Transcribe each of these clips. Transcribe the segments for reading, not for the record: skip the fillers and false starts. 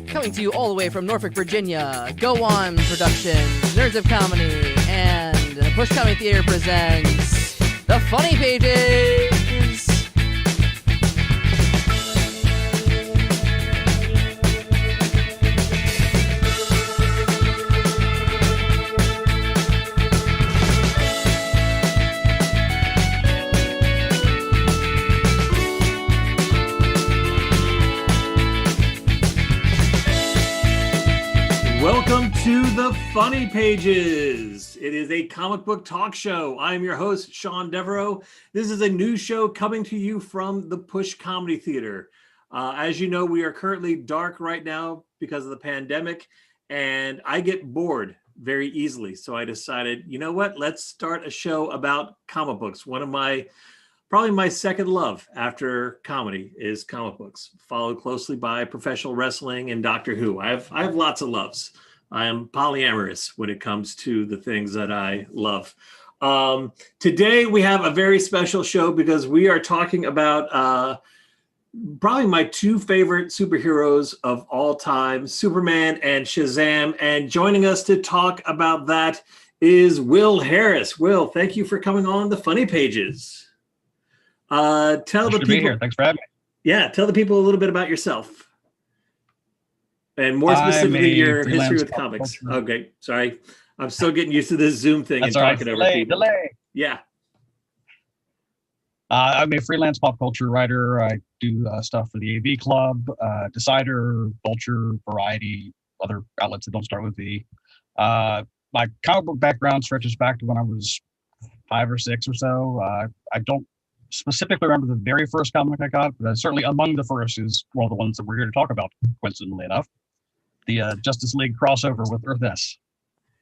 Coming to you all the way from Norfolk, Virginia, Go On Productions, Nerds of Comedy, and Push Comedy Theater presents The Funny Pages! Welcome to The Funny Pages. It is a comic book talk show. I'm your host, Sean Devereux. This is a new show coming to you from the Push Comedy Theater. As you know, we are currently dark right now because of the pandemic, and I get bored very easily. So I decided, you know what? Let's start a show about comic books. Probably my second love after comedy is comic books, followed closely by professional wrestling and Doctor Who. I have lots of loves. I am polyamorous when it comes to the things that I love. Today we have a very special show because we are talking about probably my two favorite superheroes of all time, Superman and Shazam. And joining us to talk about that is Will Harris. Will, thank you for coming on The Funny Pages. Tell the people. Be here. Thanks for having me. Yeah, tell the people a little bit about yourself, and more specifically your history with comics. Okay, sorry, I'm still getting used to this Zoom thing. That's and right. Talking over people. Delay. Yeah. I'm a freelance pop culture writer. I do stuff for the AV Club, Decider, Vulture, Variety, other outlets that don't start with V. My comic book background stretches back to when I was 5 or 6 or so. I don't specifically remember the very first comic I got, but certainly among the first is one of the ones that we're here to talk about, coincidentally enough, the Justice League crossover with Earth S.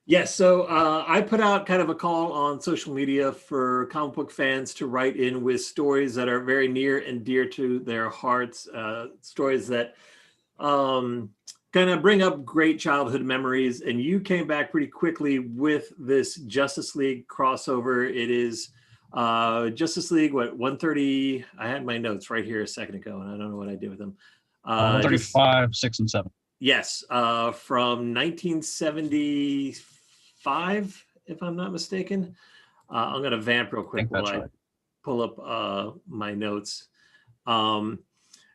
Yes, so I put out kind of a call on social media for comic book fans to write in with stories that are very near and dear to their hearts, stories that kind of bring up great childhood memories, and you came back pretty quickly with this Justice League crossover. It is Justice League, 130? I had my notes right here a second ago, and I don't know what I did with them. 135, 6, and 7. Yes, from 1975, if I'm not mistaken. I'm going to vamp real quick while I pull up my notes. And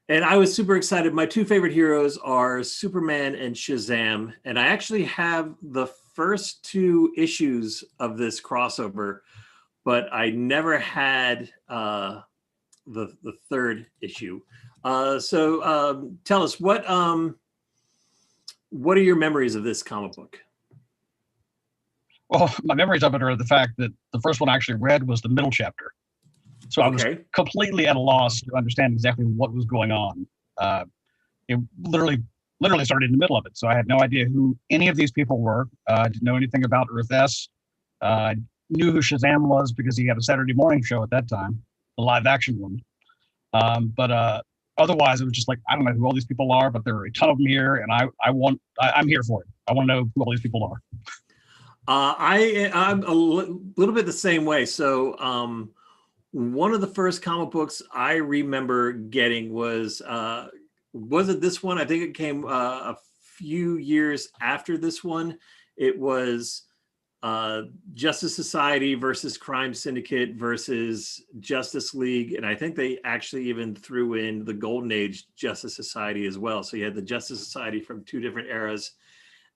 I was super excited. My two favorite heroes are Superman and Shazam, and I actually have the first 2 issues of this crossover, but I never had the third issue. So tell us, what are your memories of this comic book? Well, my memories of it are the fact that the first one I actually read was the middle chapter. So I was completely at a loss to understand exactly what was going on. It literally started in the middle of it. So I had no idea who any of these people were. I didn't know anything about Earth S. Knew who Shazam was because he had a Saturday morning show at that time, the live action one. But otherwise, it was just like, I don't know who all these people are, but there are a ton of them here, and I'm here for it. I want to know who all these people are. I'm a little bit the same way. So one of the first comic books I remember getting was it this one? I think it came a few years after this one. It was Justice Society versus Crime Syndicate versus Justice League, and I think they actually even threw in the Golden Age Justice Society as well. So you had the Justice Society from 2 different eras,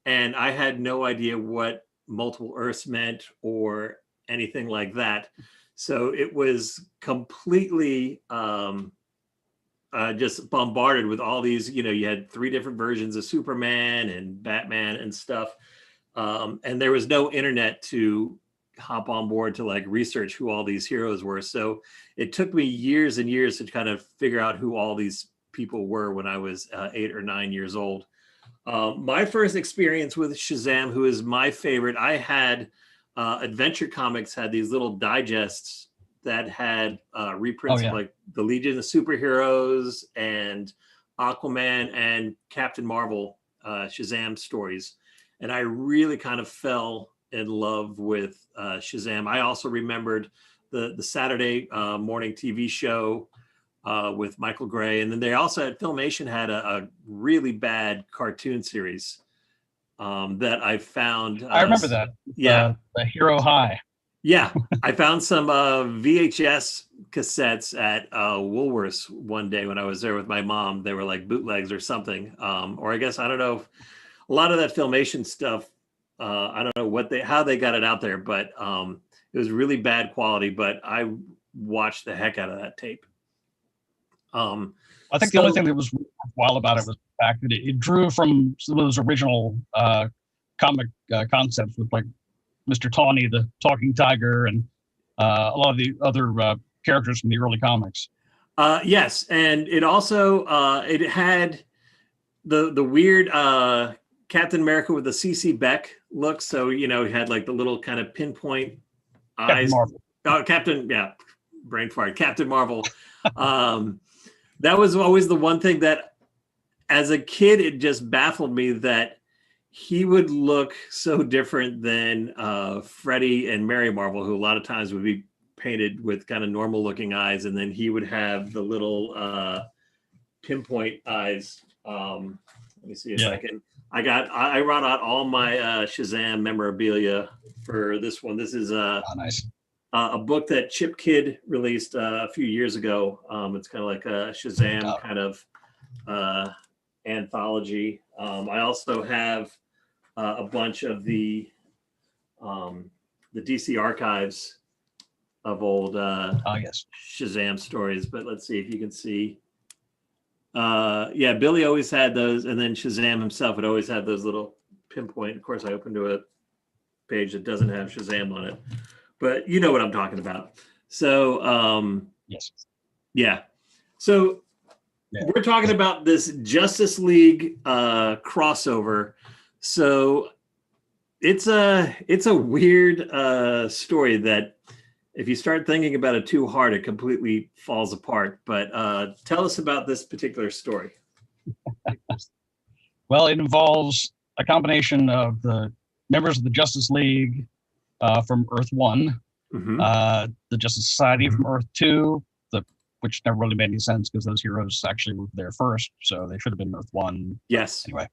and I had no idea what multiple Earths meant or anything like that. So it was completely just bombarded with all these, you had 3 different versions of Superman and Batman and stuff. And there was no internet to hop on board to like research who all these heroes were. So it took me years and years to kind of figure out who all these people were when I was 8 or 9 years old. My first experience with Shazam, who is my favorite, I had Adventure Comics had these little digests that had reprints of like the Legion of Superheroes and Aquaman and Captain Marvel Shazam stories. And I really kind of fell in love with Shazam. I also remembered the Saturday morning TV show with Michael Gray. And then they also had Filmation had a really bad cartoon series that I found. I remember that. Yeah. The Hero High. Yeah. I found some VHS cassettes at Woolworths one day when I was there with my mom. They were like bootlegs or something. Or I guess, I don't know. A lot of that Filmation stuff, I don't know how they got it out there, but it was really bad quality, but I watched the heck out of that tape. I think the only thing that was worthwhile about it was the fact that it drew from some of those original comic concepts with like Mr. Tawny, the talking tiger, and a lot of the other characters from the early comics. Yes, and it also it had the weird Captain America with the CC Beck look. So it had like the little kind of pinpoint eyes. Captain brain fart. Captain Marvel. That was always the one thing that, as a kid, it just baffled me that he would look so different than Freddie and Mary Marvel, who a lot of times would be painted with kind of normal looking eyes, and then he would have the little pinpoint eyes. Let me see if I can. I brought out all my Shazam memorabilia for this one. This is nice. A book that Chip Kidd released a few years ago. It's kind of like a Shazam kind of anthology. I also have a bunch of the DC archives of old Shazam stories. But let's see if you can see. Billy always had those, and then Shazam himself would always have those little pinpoint. Of course, I opened to a page that doesn't have Shazam on it. But you know what I'm talking about. So, yes. Yeah. So we're talking about this Justice League crossover. So it's a weird story that if you start thinking about it too hard, it completely falls apart. But tell us about this particular story. Well, it involves a combination of the members of the Justice League from Earth 1, the Justice Society from Earth 2, which never really made any sense because those heroes actually were there first, so they should have been Earth 1. Yes. Anyway,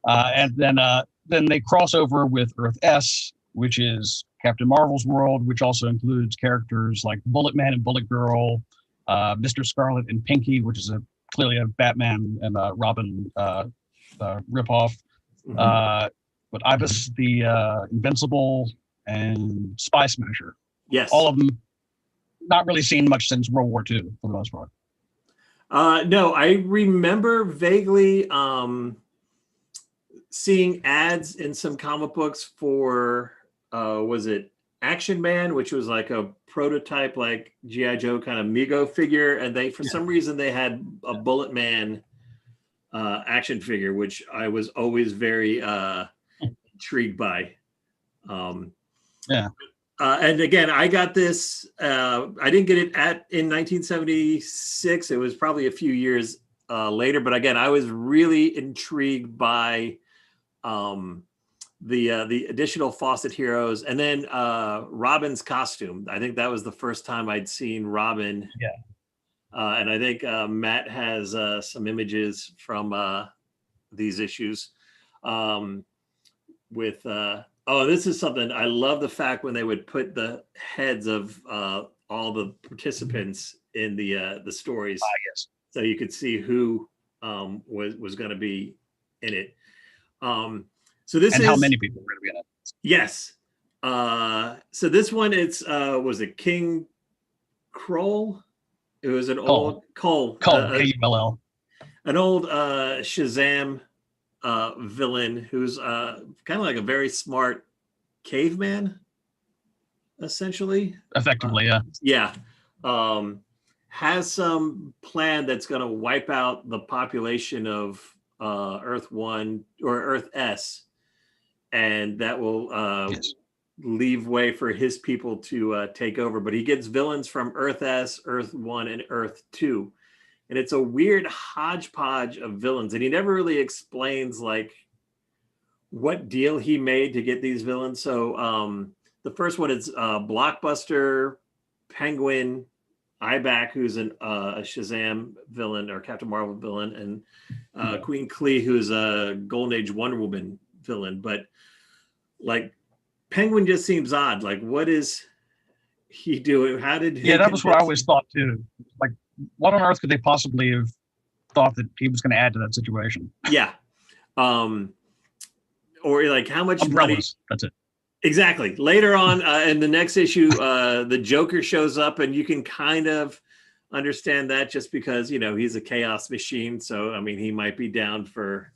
and then they cross over with Earth S, which is Captain Marvel's world, which also includes characters like Bullet Man and Bullet Girl, Mr. Scarlet and Pinky, which is clearly a Batman and Robin ripoff. But Ibis the Invincible and Spy Smasher. Yes. All of them not really seen much since World War II for the most part. No, I remember vaguely seeing ads in some comic books for, was it Action Man, which was like a prototype, like G.I. Joe kind of Mego figure. And they, for some reason, they had a Bullet Man action figure, which I was always very intrigued by. And again, I got this. I didn't get it in 1976. It was probably a few years later. But again, I was really intrigued by the additional Fawcett heroes, and then Robin's costume. I think that was the first time I'd seen Robin. Yeah. And I think Matt has some images from these issues with. This is something I love, the fact when they would put the heads of all the participants in the stories. Yes. So you could see who was going to be in it. So this and is how many people were going to be in it. Yes. So this one, it's was it King Kroll? It was an old Kull, Kull, an old Shazam villain who's kind of like a very smart caveman, essentially. Effectively, yeah. Has some plan that's going to wipe out the population of Earth 1 or Earth S, and that will leave way for his people to take over. But he gets villains from Earth S, Earth 1, and Earth 2. And it's a weird hodgepodge of villains. And he never really explains like what deal he made to get these villains. So the first one is Blockbuster, Penguin, Iback, who's a Shazam villain or Captain Marvel villain, and Queen Clee, who's a Golden Age Wonder Woman villain. But like Penguin just seems odd. Like, what is he doing? How did he? Yeah, that was what I always thought too. Like, what on earth could they possibly have thought that he was going to add to that situation? Yeah. Or like how much Umbrellas, money? that's it. Exactly. Later on in the next issue, the Joker shows up, and you can kind of understand that just because, you know, he's a chaos machine. So, I mean, he might be down for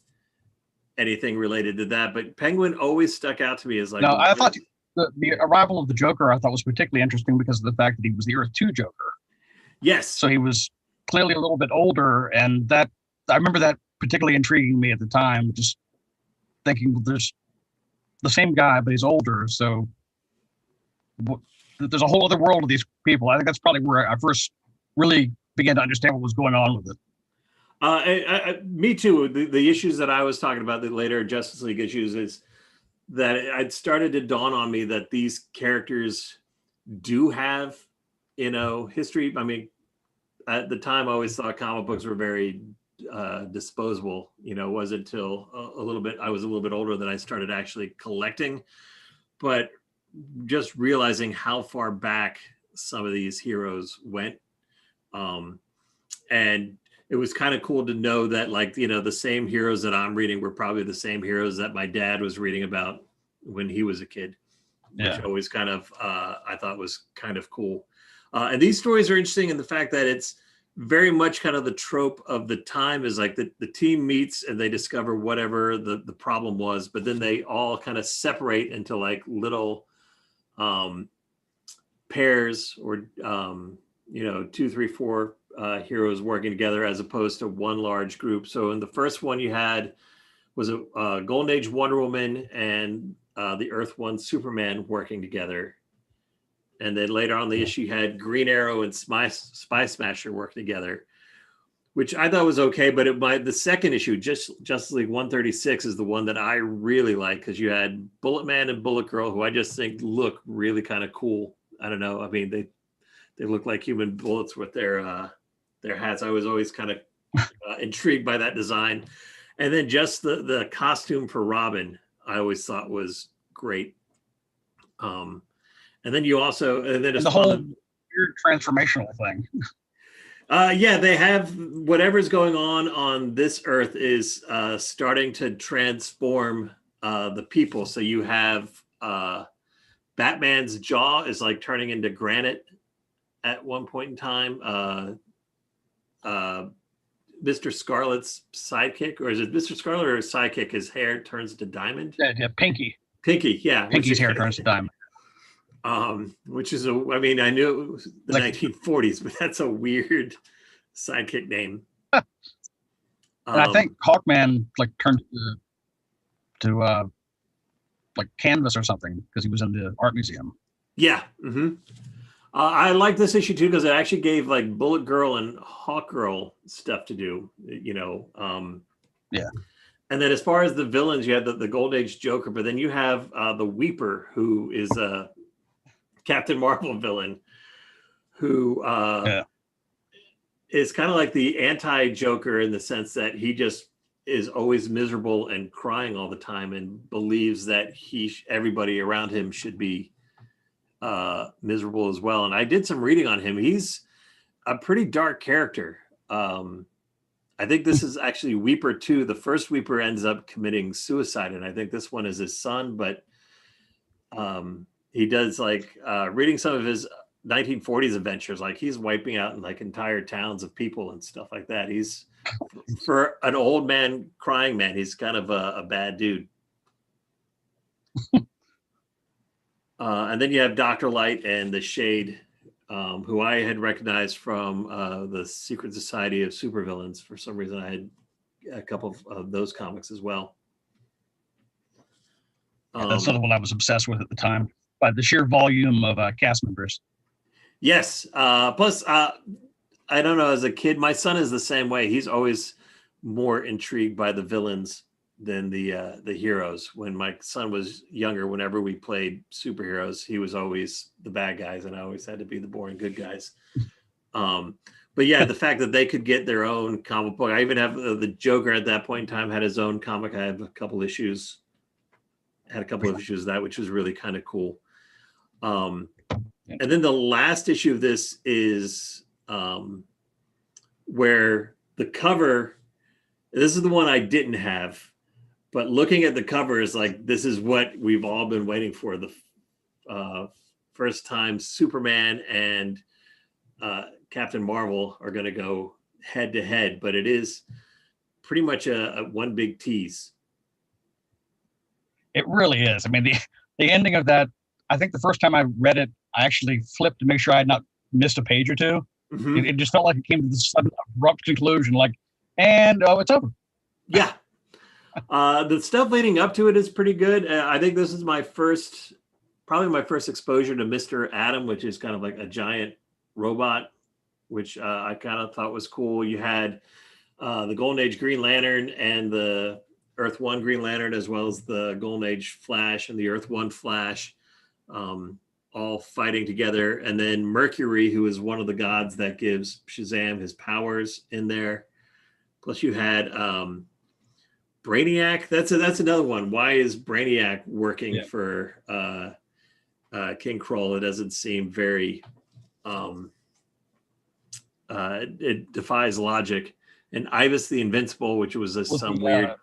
anything related to that. But Penguin always stuck out to me as like. No, I thought the arrival of the Joker I thought was particularly interesting because of the fact that he was the Earth 2 Joker. Yes. So he was clearly a little bit older, and that I remember that particularly intriguing me at the time, just thinking, well, there's the same guy, but he's older. So there's a whole other world of these people. I think that's probably where I first really began to understand what was going on with it. Me too. The issues that I was talking about, the later Justice League issues, is that it started to dawn on me that these characters do have, you know, history. I mean, at the time, I always thought comic books were very disposable. You know, it wasn't until I was a little bit older that I started actually collecting. But just realizing how far back some of these heroes went, and it was kind of cool to know that, like, you know, the same heroes that I'm reading were probably the same heroes that my dad was reading about when he was a kid, which always kind of I thought was kind of cool. And these stories are interesting in the fact that it's very much kind of the trope of the time is like the team meets and they discover whatever the problem was, but then they all kind of separate into like little pairs or, you know, 2, 3, 4 heroes working together as opposed to one large group. So in the first one you had was a Golden Age Wonder Woman and the Earth 1 Superman working together. And then later on the issue had Green Arrow and Spy Smasher work together, which I thought was okay. But the second issue, Justice League 136, is the one that I really like because you had Bullet Man and Bullet Girl, who I just think look really kind of cool. I don't know. I mean, they look like human bullets with their hats. I was always kind of intrigued by that design. And then just the costume for Robin, I always thought was great. And then the whole weird transformational thing. Yeah, they have whatever's going on this Earth is starting to transform the people. So you have Batman's jaw is like turning into granite at one point in time. Mr. Scarlet's sidekick, or is it Mr. Scarlet or his sidekick? His hair turns to diamond. Yeah, Pinky. Pinky, yeah. Pinky's hair turns to diamond. Which is I mean, I knew it was the 1940s, but that's a weird sidekick name. And I think Hawkman like turned to like canvas or something because he was in the art museum. Yeah. Mm-hmm. I like this issue too because it actually gave like Bullet Girl and Hawk Girl stuff to do. You know. Yeah. And then as far as the villains, you had the Gold Age Joker, but then you have the Weeper, who is a Captain Marvel villain, who is kind of like the anti-Joker in the sense that he just is always miserable and crying all the time and believes that everybody around him should be miserable as well. And I did some reading on him. He's a pretty dark character. I think this is actually Weeper 2. The first Weeper ends up committing suicide, and I think this one is his son, but he does like reading some of his 1940s adventures, like he's wiping out in like entire towns of people and stuff like that. He's, for an old man crying man, he's kind of a bad dude. And then you have Dr. Light and the Shade, who I had recognized from the Secret Society of Supervillains. For some reason, I had a couple of those comics as well. That's another one I was obsessed with at the time, by the sheer volume of cast members. Yes. Plus, I don't know, as a kid, my son is the same way. He's always more intrigued by the villains than the heroes. When my son was younger, whenever we played superheroes, he was always the bad guys, and I always had to be the boring good guys. But yeah, the fact that they could get their own comic book. I even have the Joker at that point in time had his own comic. I have a couple issues. Had a couple of issues of that, which was really kind of cool. And then the last issue of this is where the cover. This is the one I didn't have, but looking at the cover is like, this is what we've all been waiting for. The first time Superman and Captain Marvel are going to go head to head, but it is pretty much a one big tease. It really is. I mean, the ending of that, I think the first time I read it, I actually flipped to make sure I had not missed a page or two. Mm-hmm. It just felt like it came to this sudden abrupt conclusion, like, and it's over. Yeah. The stuff leading up to it is pretty good. I think this is probably my first exposure to Mr. Atom, which is kind of like a giant robot, which I kind of thought was cool. You had the Golden Age Green Lantern and the Earth One Green Lantern, as well as the Golden Age Flash and the Earth One Flash, all fighting together. And then Mercury, who is one of the gods that gives Shazam his powers in there. Plus you had Brainiac. That's another one. Why is Brainiac working for King Krull? It doesn't seem very it defies logic. And Ibis the Invincible, which was some weird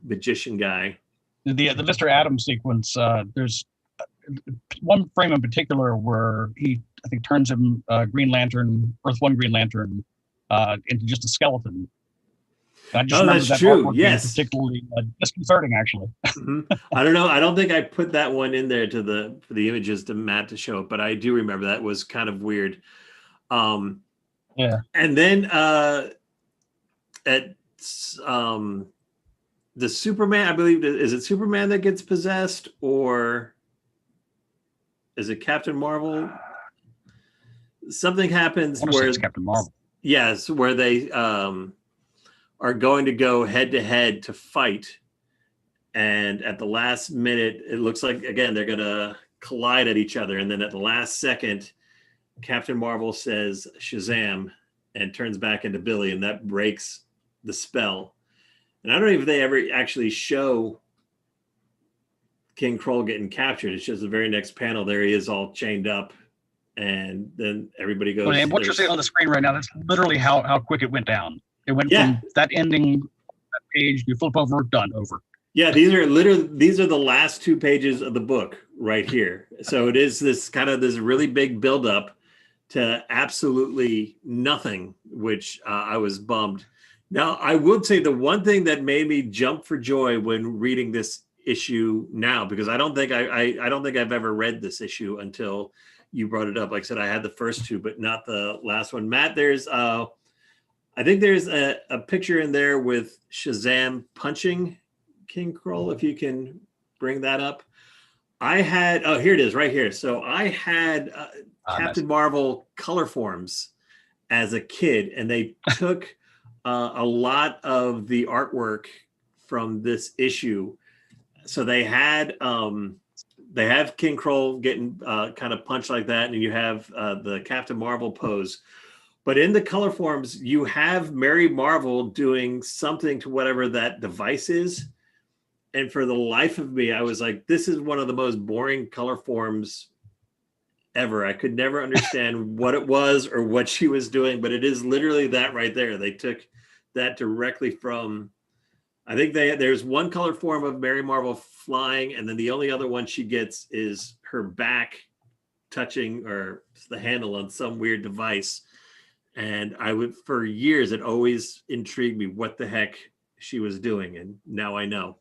magician guy. The Mr. Atom sequence, there's one frame in particular where he, I think, turns him Green Lantern, Earth One Green Lantern, into just a skeleton. I just that's that true. Yes, particularly disconcerting, actually. Mm-hmm. I don't know. I don't think I put that one in there for the images to Matt to show it, but I do remember that was kind of weird. Yeah. And then at the Superman, I believe, is it Superman that gets possessed, or is it Captain Marvel? Something happens where it's Captain Marvel. Yes, where they are going to go head to head to fight, and at the last minute, it looks like again they're going to collide at each other, and then at the last second, Captain Marvel says Shazam and turns back into Billy, and that breaks the spell. And I don't know if they ever actually show King Krull getting captured. It's just the very next panel. There he is, all chained up, and then everybody goes. And what you're seeing on the screen right now, that's literally how quick it went down. It went from that ending, that page, you flip over, done, over. Yeah, these are the last 2 pages of the book right here. So it is this really big buildup to absolutely nothing, which I was bummed. Now, I would say the one thing that made me jump for joy when reading this issue now, because I don't think I've ever read this issue until you brought it up. Like I said, I had the first 2, but not the last one. Matt, there's I think there's a picture in there with Shazam punching King Krull, if you can bring that up. I had, here it is right here. So I had Captain Marvel color forms as a kid, and they took a lot of the artwork from this issue. So they have King Krull getting kind of punched like that, and you have the Captain Marvel pose. But in the color forms, you have Mary Marvel doing something to whatever that device is. And for the life of me, I was like, this is one of the most boring color forms ever. I could never understand what it was or what she was doing, but it is literally that right there. They took that directly from, I think there's one color form of Mary Marvel flying, and then the only other one she gets is her back touching or the handle on some weird device. And for years, it always intrigued me what the heck she was doing. And now I know.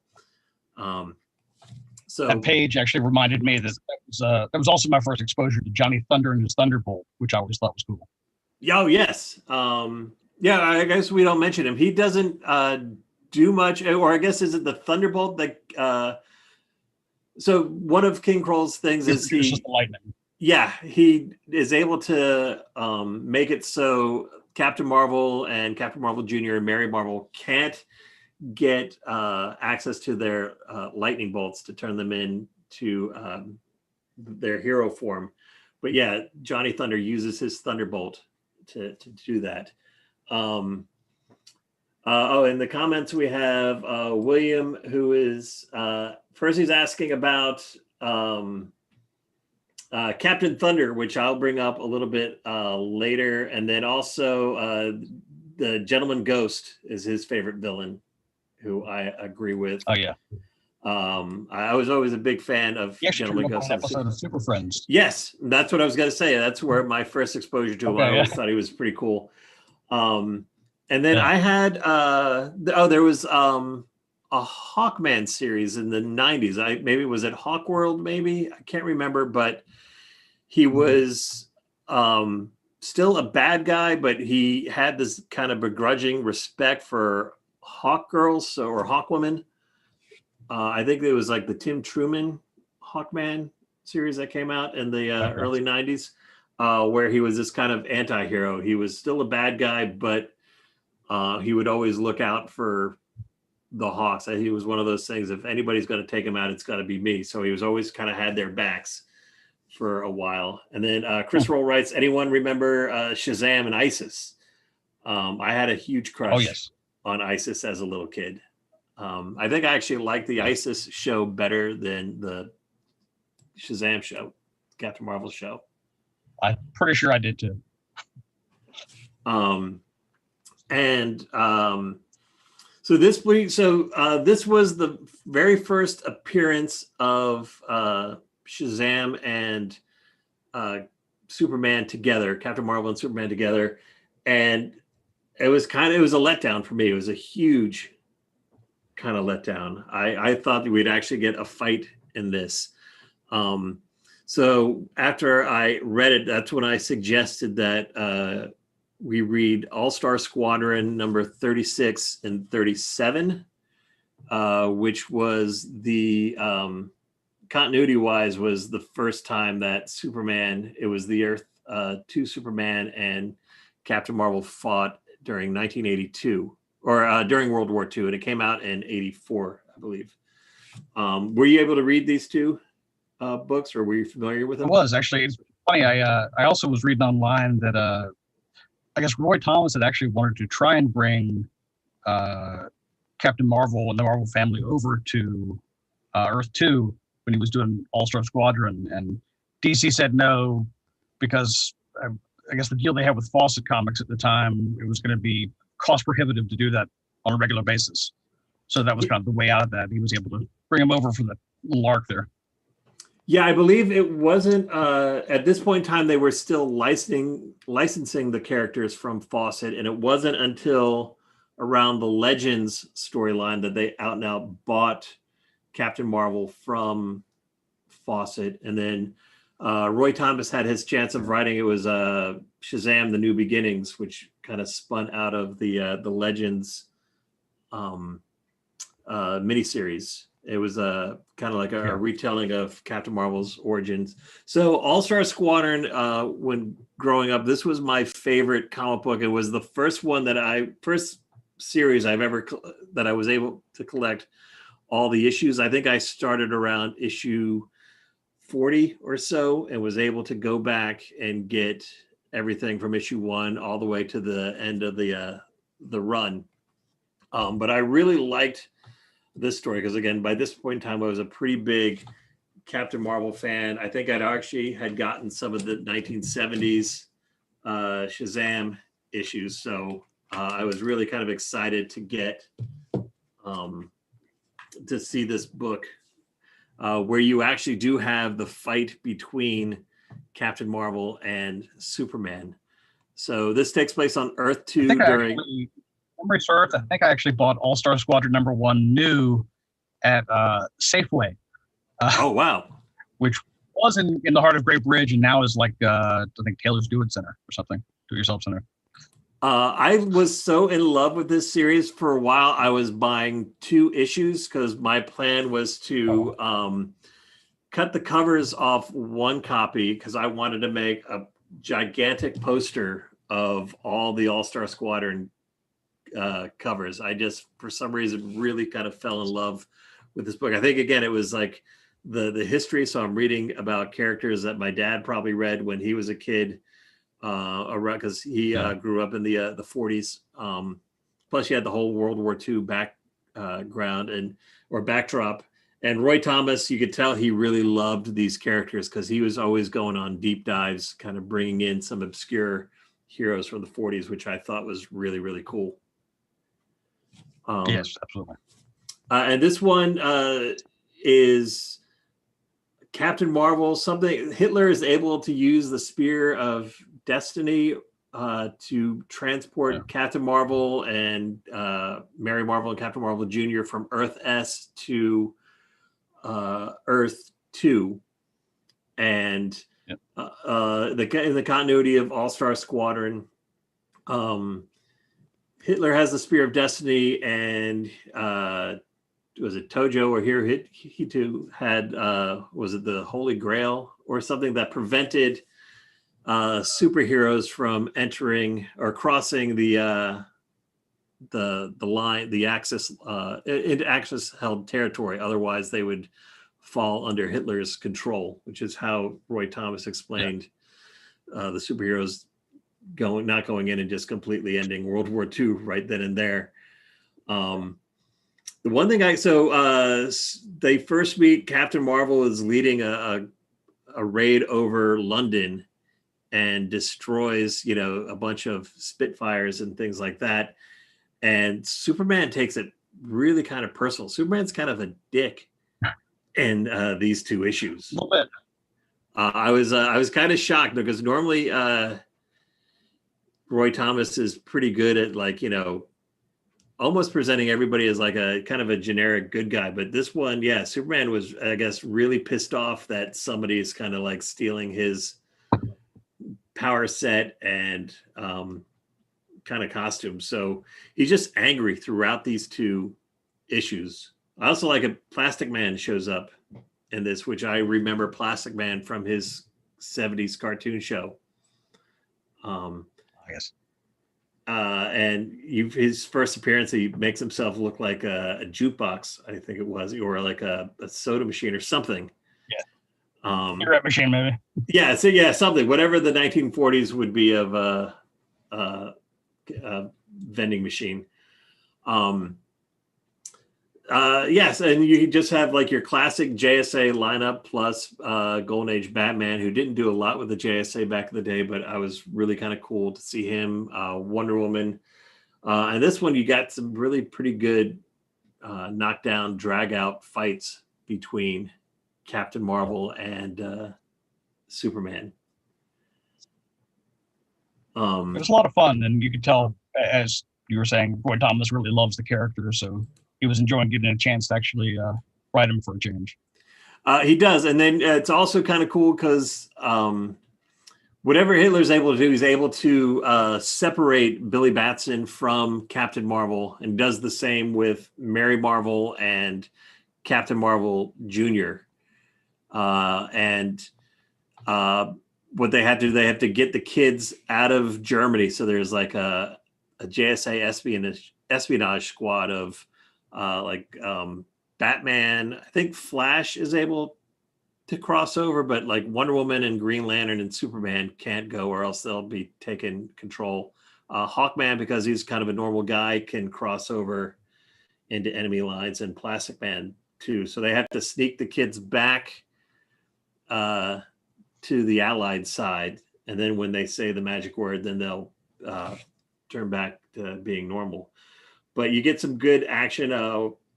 So that page actually reminded me that was also my first exposure to Johnny Thunder and his Thunderbolt, which I always thought was cool. Oh, yes. Yeah, I guess we don't mention him. He doesn't do much, or I guess, is it the Thunderbolt? So one of King Krull's things is just the lightning. Yeah, he is able to make it so Captain Marvel and Captain Marvel Jr. and Mary Marvel can't get access to their lightning bolts to turn them into their hero form. But yeah, Johnny Thunder uses his Thunderbolt to do that. Oh, in the comments we have William, who is first he's asking about Captain Thunder, which I'll bring up a little bit later, and then also the Gentleman Ghost is his favorite villain, who I agree with. Oh yeah. I was always a big fan of Gentleman Ghost. Episode of Super Friends. Yes, that's what I was going to say. That's where my first exposure to him. I always thought he was pretty cool. And then I had there was a Hawkman series in the 90s. Maybe was it Hawkworld, maybe? I can't remember, but he was still a bad guy, but he had this kind of begrudging respect for Hawk girls or Hawk women. I think it was like the Tim Truman Hawkman series that came out in the early 90s, where he was this kind of anti-hero. He was still a bad guy, but he would always look out for the Hawks. He was one of those things, if anybody's going to take him out, it's got to be me. So he was always kind of had their backs for a while. And then Chris Roll writes, anyone remember Shazam and Isis? I had a huge crush on Isis as a little kid. I think I actually liked the Isis show better than the Shazam show, Captain Marvel show. I'm pretty sure I did too. So this week, this was the very first appearance of Shazam and Superman together, Captain Marvel and Superman together, and it was a letdown for me. It was a huge kind of letdown. I thought that we'd actually get a fight in this. So after I read it, that's when I suggested that we read All-Star Squadron number 36 and 37, which was the continuity-wise was the first time that Superman, it was the Earth 2 Superman and Captain Marvel fought during 1982 or during World War II, and it came out in 84, I believe. Were you able to read these two books, or were you familiar with them? I was, actually. It's funny. I also was reading online that I guess Roy Thomas had actually wanted to try and bring Captain Marvel and the Marvel family over to Earth 2 when he was doing All-Star Squadron, and DC said no because I guess the deal they had with Fawcett Comics at the time, it was going to be cost prohibitive to do that on a regular basis. So that was kind of the way out of that. He was able to bring him over for the little arc there. Yeah, I believe it wasn't at this point in time they were still licensing the characters from Fawcett, and it wasn't until around the Legends storyline that they out and out bought Captain Marvel from Fawcett. And then Roy Thomas had his chance of writing. It was Shazam: The New Beginnings, which kind of spun out of the Legends miniseries. It was kind of like a retelling of Captain Marvel's origins. So All-Star Squadron, when growing up, this was my favorite comic book. It was the first one first series I've ever, that I was able to collect all the issues. I think I started around issue 40 or so and was able to go back and get everything from issue 1 all the way to the end of the run. But I really liked this story because, again, by this point in time, I was a pretty big Captain Marvel fan. I think I'd actually had gotten some of the 1970s Shazam issues. So I was really kind of excited to get to see this book where you actually do have the fight between Captain Marvel and Superman. So this takes place on Earth 2 during... Memory serves, I think I actually bought All-Star Squadron number 1 new at Safeway. Oh, wow. Which was in the heart of Great Bridge and now is like, I think Taylor's Do It Center or something. Do-it-yourself center. I was so in love with this series. For a while, I was buying 2 issues because my plan was to cut the covers off 1 copy because I wanted to make a gigantic poster of all the All-Star Squadron covers. I just, for some reason, really kind of fell in love with this book. I think, again, it was like the history. So I'm reading about characters that my dad probably read when he was a kid. around because he grew up in the 40s. Plus, he had the whole World War II background or backdrop. And Roy Thomas, you could tell he really loved these characters because he was always going on deep dives, kind of bringing in some obscure heroes from the 40s, which I thought was really, really cool. Yes, absolutely. And this one is Captain Marvel. Something Hitler is able to use the Spear of Destiny to transport Captain Marvel and Mary Marvel and Captain Marvel Jr. from Earth S to Earth 2. And in the continuity of All-Star Squadron, Hitler has the Spear of Destiny, and was it Tojo or Hirohito had was it the Holy Grail or something that prevented superheroes from entering or crossing the line, the Axis into Axis held territory. Otherwise, they would fall under Hitler's control, which is how Roy Thomas explained the superheroes not going in and just completely ending World War II right then and there. The one thing they first meet. Captain Marvel is leading a raid over London and destroys, a bunch of Spitfires and things like that. And Superman takes it really kind of personal. Superman's kind of a dick in these two issues. A little bit. I was kind of shocked because normally Roy Thomas is pretty good at almost presenting everybody as like a kind of a generic good guy. But this one, Superman was, I guess, really pissed off that somebody is kind of like stealing his power set and kind of costume. So he's just angry throughout these two issues. I also like a Plastic Man shows up in this, which I remember Plastic Man from his 70s cartoon show. I guess. And his first appearance, he makes himself look like a jukebox, I think it was, or like a soda machine or something. Yeah. Cigarette machine, maybe. Yeah. So something, whatever the 1940s would be of a vending machine. Yes, and you just have like your classic JSA lineup plus Golden Age Batman, who didn't do a lot with the JSA back in the day, but I was really kind of cool to see him. Wonder Woman, and this one you got some really pretty good knockdown, drag out fights between Captain Marvel and Superman. It was a lot of fun, and you could tell, as you were saying, Roy Thomas really loves the character, so he was enjoying getting a chance to actually write him for a change. He does. And then it's also kind of cool because whatever Hitler's able to do, he's able to separate Billy Batson from Captain Marvel, and does the same with Mary Marvel and Captain Marvel Jr. What they have to do, they have to get the kids out of Germany. So there's like a JSA espionage squad of Batman. I think Flash is able to cross over, but like Wonder Woman and Green Lantern and Superman can't go, or else they'll be taking control. Hawkman, because he's kind of a normal guy, can cross over into enemy lines, and Plastic Man too. So they have to sneak the kids back to the Allied side, and then when they say the magic word, then they'll turn back to being normal. But you get some good action.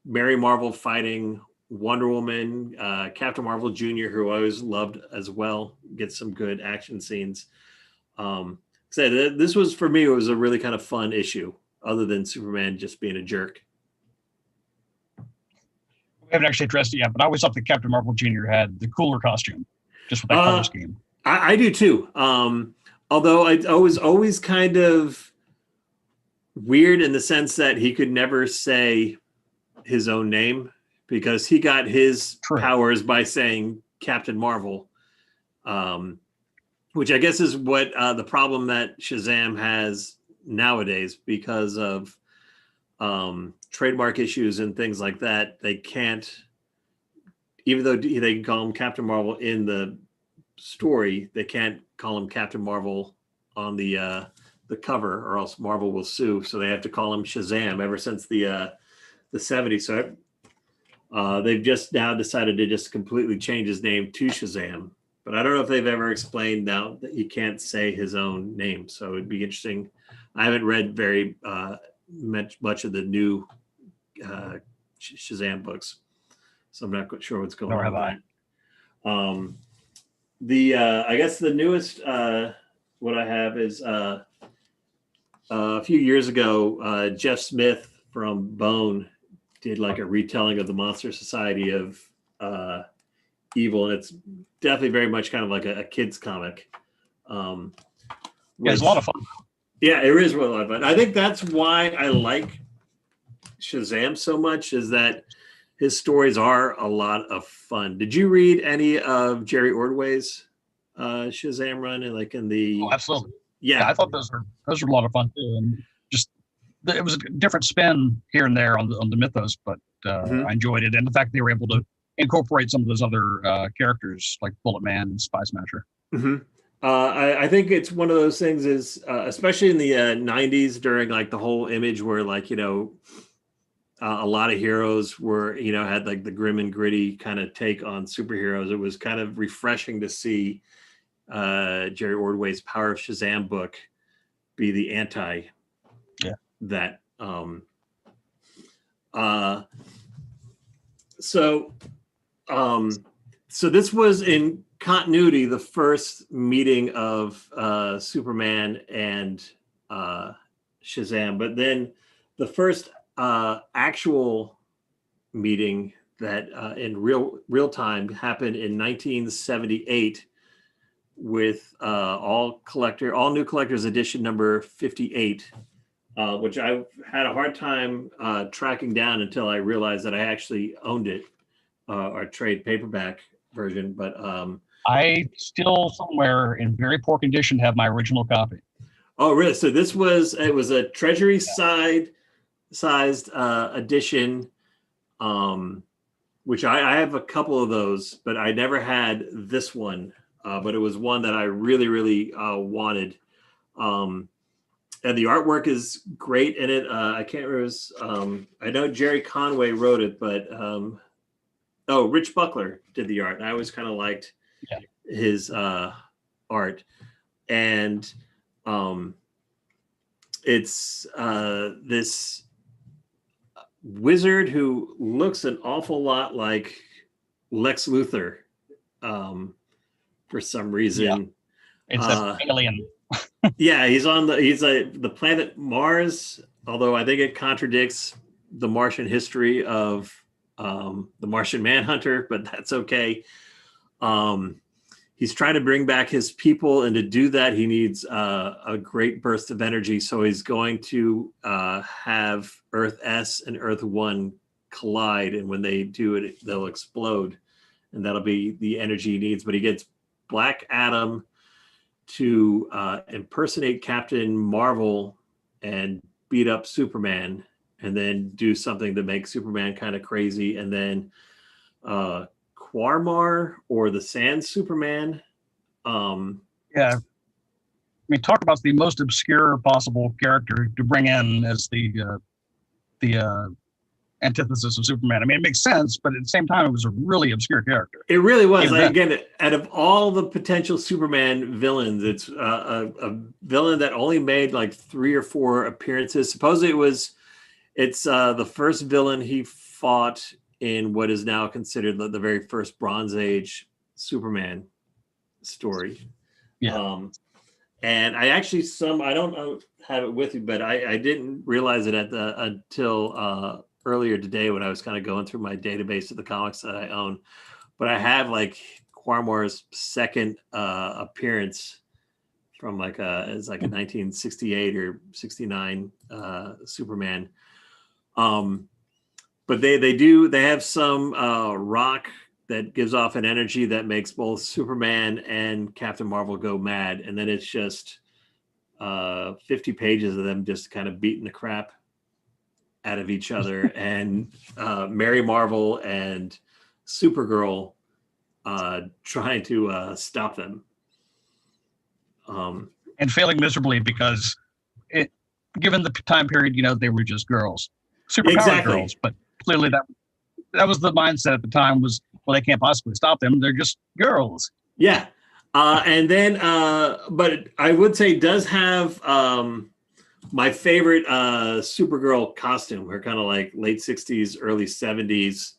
Mary Marvel fighting Wonder Woman, Captain Marvel Jr., who I always loved as well, gets some good action scenes. This was, for me, it was a really kind of fun issue, other than Superman just being a jerk. We haven't actually addressed it yet, but I always thought that Captain Marvel Jr. had the cooler costume, just with that color scheme. I do too. Although I was always kind of weird in the sense that he could never say his own name, because he got his powers by saying Captain Marvel, which I guess is what the problem that Shazam has nowadays, because of trademark issues and things like that. They can't, even though they can call him Captain Marvel in the story, they can't call him Captain Marvel on the cover, or else Marvel will sue. So they have to call him Shazam ever since the 70s. So they've just now decided to just completely change his name to Shazam. But I don't know if they've ever explained now that he can't say his own name. So it'd be interesting. I haven't read very much of the new Shazam books, so I'm not quite sure what's going on with that. I guess the newest what I have is a few years ago, Jeff Smith from Bone did like a retelling of the Monster Society of Evil, and it's definitely very much kind of like a kid's comic. It's a lot of fun. Yeah, it is really a lot of fun. I think that's why I like Shazam so much, is that his stories are a lot of fun. Did you read any of Jerry Ordway's Shazam run? And like in the absolutely, yeah, I thought those were a lot of fun too, and just it was a different spin here and there on the mythos, but I enjoyed it, and the fact they were able to incorporate some of those other characters like Bullet Man and Spy Smasher. I think it's one of those things is, especially in the 90s during like the whole image where like, a lot of heroes were, had like the grim and gritty kind of take on superheroes. It was kind of refreshing to see Jerry Ordway's Power of Shazam book be the anti that. So this was in continuity, the first meeting of Superman and Shazam, but then the first actual meeting that in real time happened in 1978 with all new collectors edition number 58, which I had a hard time tracking down until I realized that I actually owned it, our trade paperback version. But I still somewhere in very poor condition have my original copy. Oh, really? So it was a treasury sized edition, which I have a couple of those, but I never had this one. But it was one that I really, really wanted. And the artwork is great in it. I can't remember. I know Jerry Conway wrote it, but Rich Buckler did the art. And I always kind of liked his art. And it's this wizard who looks an awful lot like Lex Luthor for some reason. It's an alien. Yeah, he's the planet Mars, although I think it contradicts the Martian history of the Martian Manhunter, but that's okay. He's trying to bring back his people, and to do that, he needs a great burst of energy. So he's going to have Earth S and Earth 1 collide, and when they do it, they'll explode, and that'll be the energy he needs. But he gets Black Adam to impersonate Captain Marvel and beat up Superman, and then do something to make Superman kind of crazy, and then Quarmar, or the Sand Superman. I mean, talk about the most obscure possible character to bring in as the antithesis of Superman. I mean, it makes sense, but at the same time, it was a really obscure character. It really was. Again, out of all the potential Superman villains, it's a villain that only made like 3 or 4 appearances. Supposedly it's the first villain he fought in what is now considered the very first Bronze Age Superman story. And I actually I don't have it with me, but I didn't realize it until earlier today when I was kind of going through my database of the comics that I own. But I have like Quarmar's second appearance from it's like a 1968 or 69 Superman. But they have some rock that gives off an energy that makes both Superman and Captain Marvel go mad. And then it's just 50 pages of them just kind of beating the crap out of each other. And Mary Marvel and Supergirl trying to stop them. And and failing miserably because given the time period, they were just girls, superpowered girls. But clearly that was the mindset at the time was, well, they can't possibly stop them. They're just girls. Yeah. And then, but I would say does have my favorite Supergirl costume. Her kind of like late 60s, early 70s,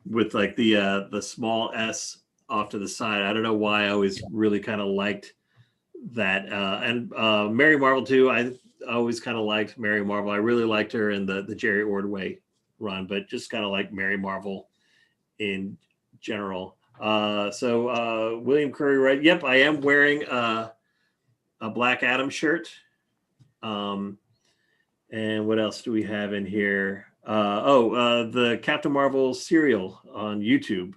with like the small S off to the side. I don't know why I always really kind of liked that. And Mary Marvel too. I always kind of liked Mary Marvel. I really liked her in the Jerry Ordway run, but just kind of like Mary Marvel in general. So William Curry, right? Yep, I am wearing a Black Adam shirt. And what else do we have in here? The Captain Marvel serial on YouTube.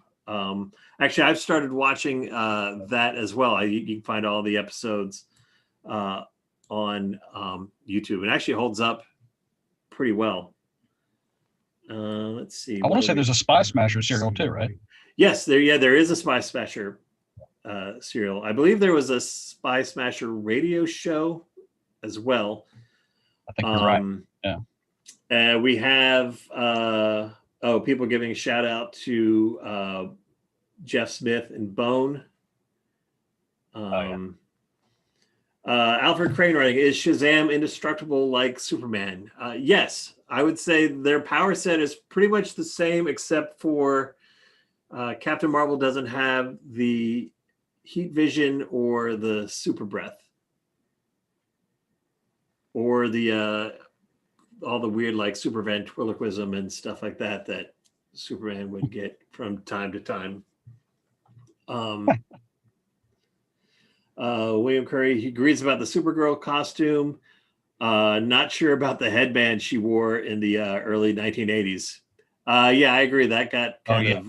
Actually, I've started watching that as well. You can find all the episodes on YouTube. It actually holds up pretty well. Let's see. I want to say there's a Spy Smasher serial too, right? Yes, there is a Spy Smasher serial. I believe there was a Spy Smasher radio show as well. I think you're right. Yeah. We have people giving a shout out to Jeff Smith and Bone. Alfred Crane writing, is Shazam indestructible like Superman? Yes, I would say their power set is pretty much the same, except for Captain Marvel doesn't have the heat vision or the super breath or the all the weird like super ventriloquism and stuff like that Superman would get from time to time. William Curry, he agrees about the Supergirl costume. Not sure about the headband she wore in the early 1980s. Yeah, I agree. That got kind of.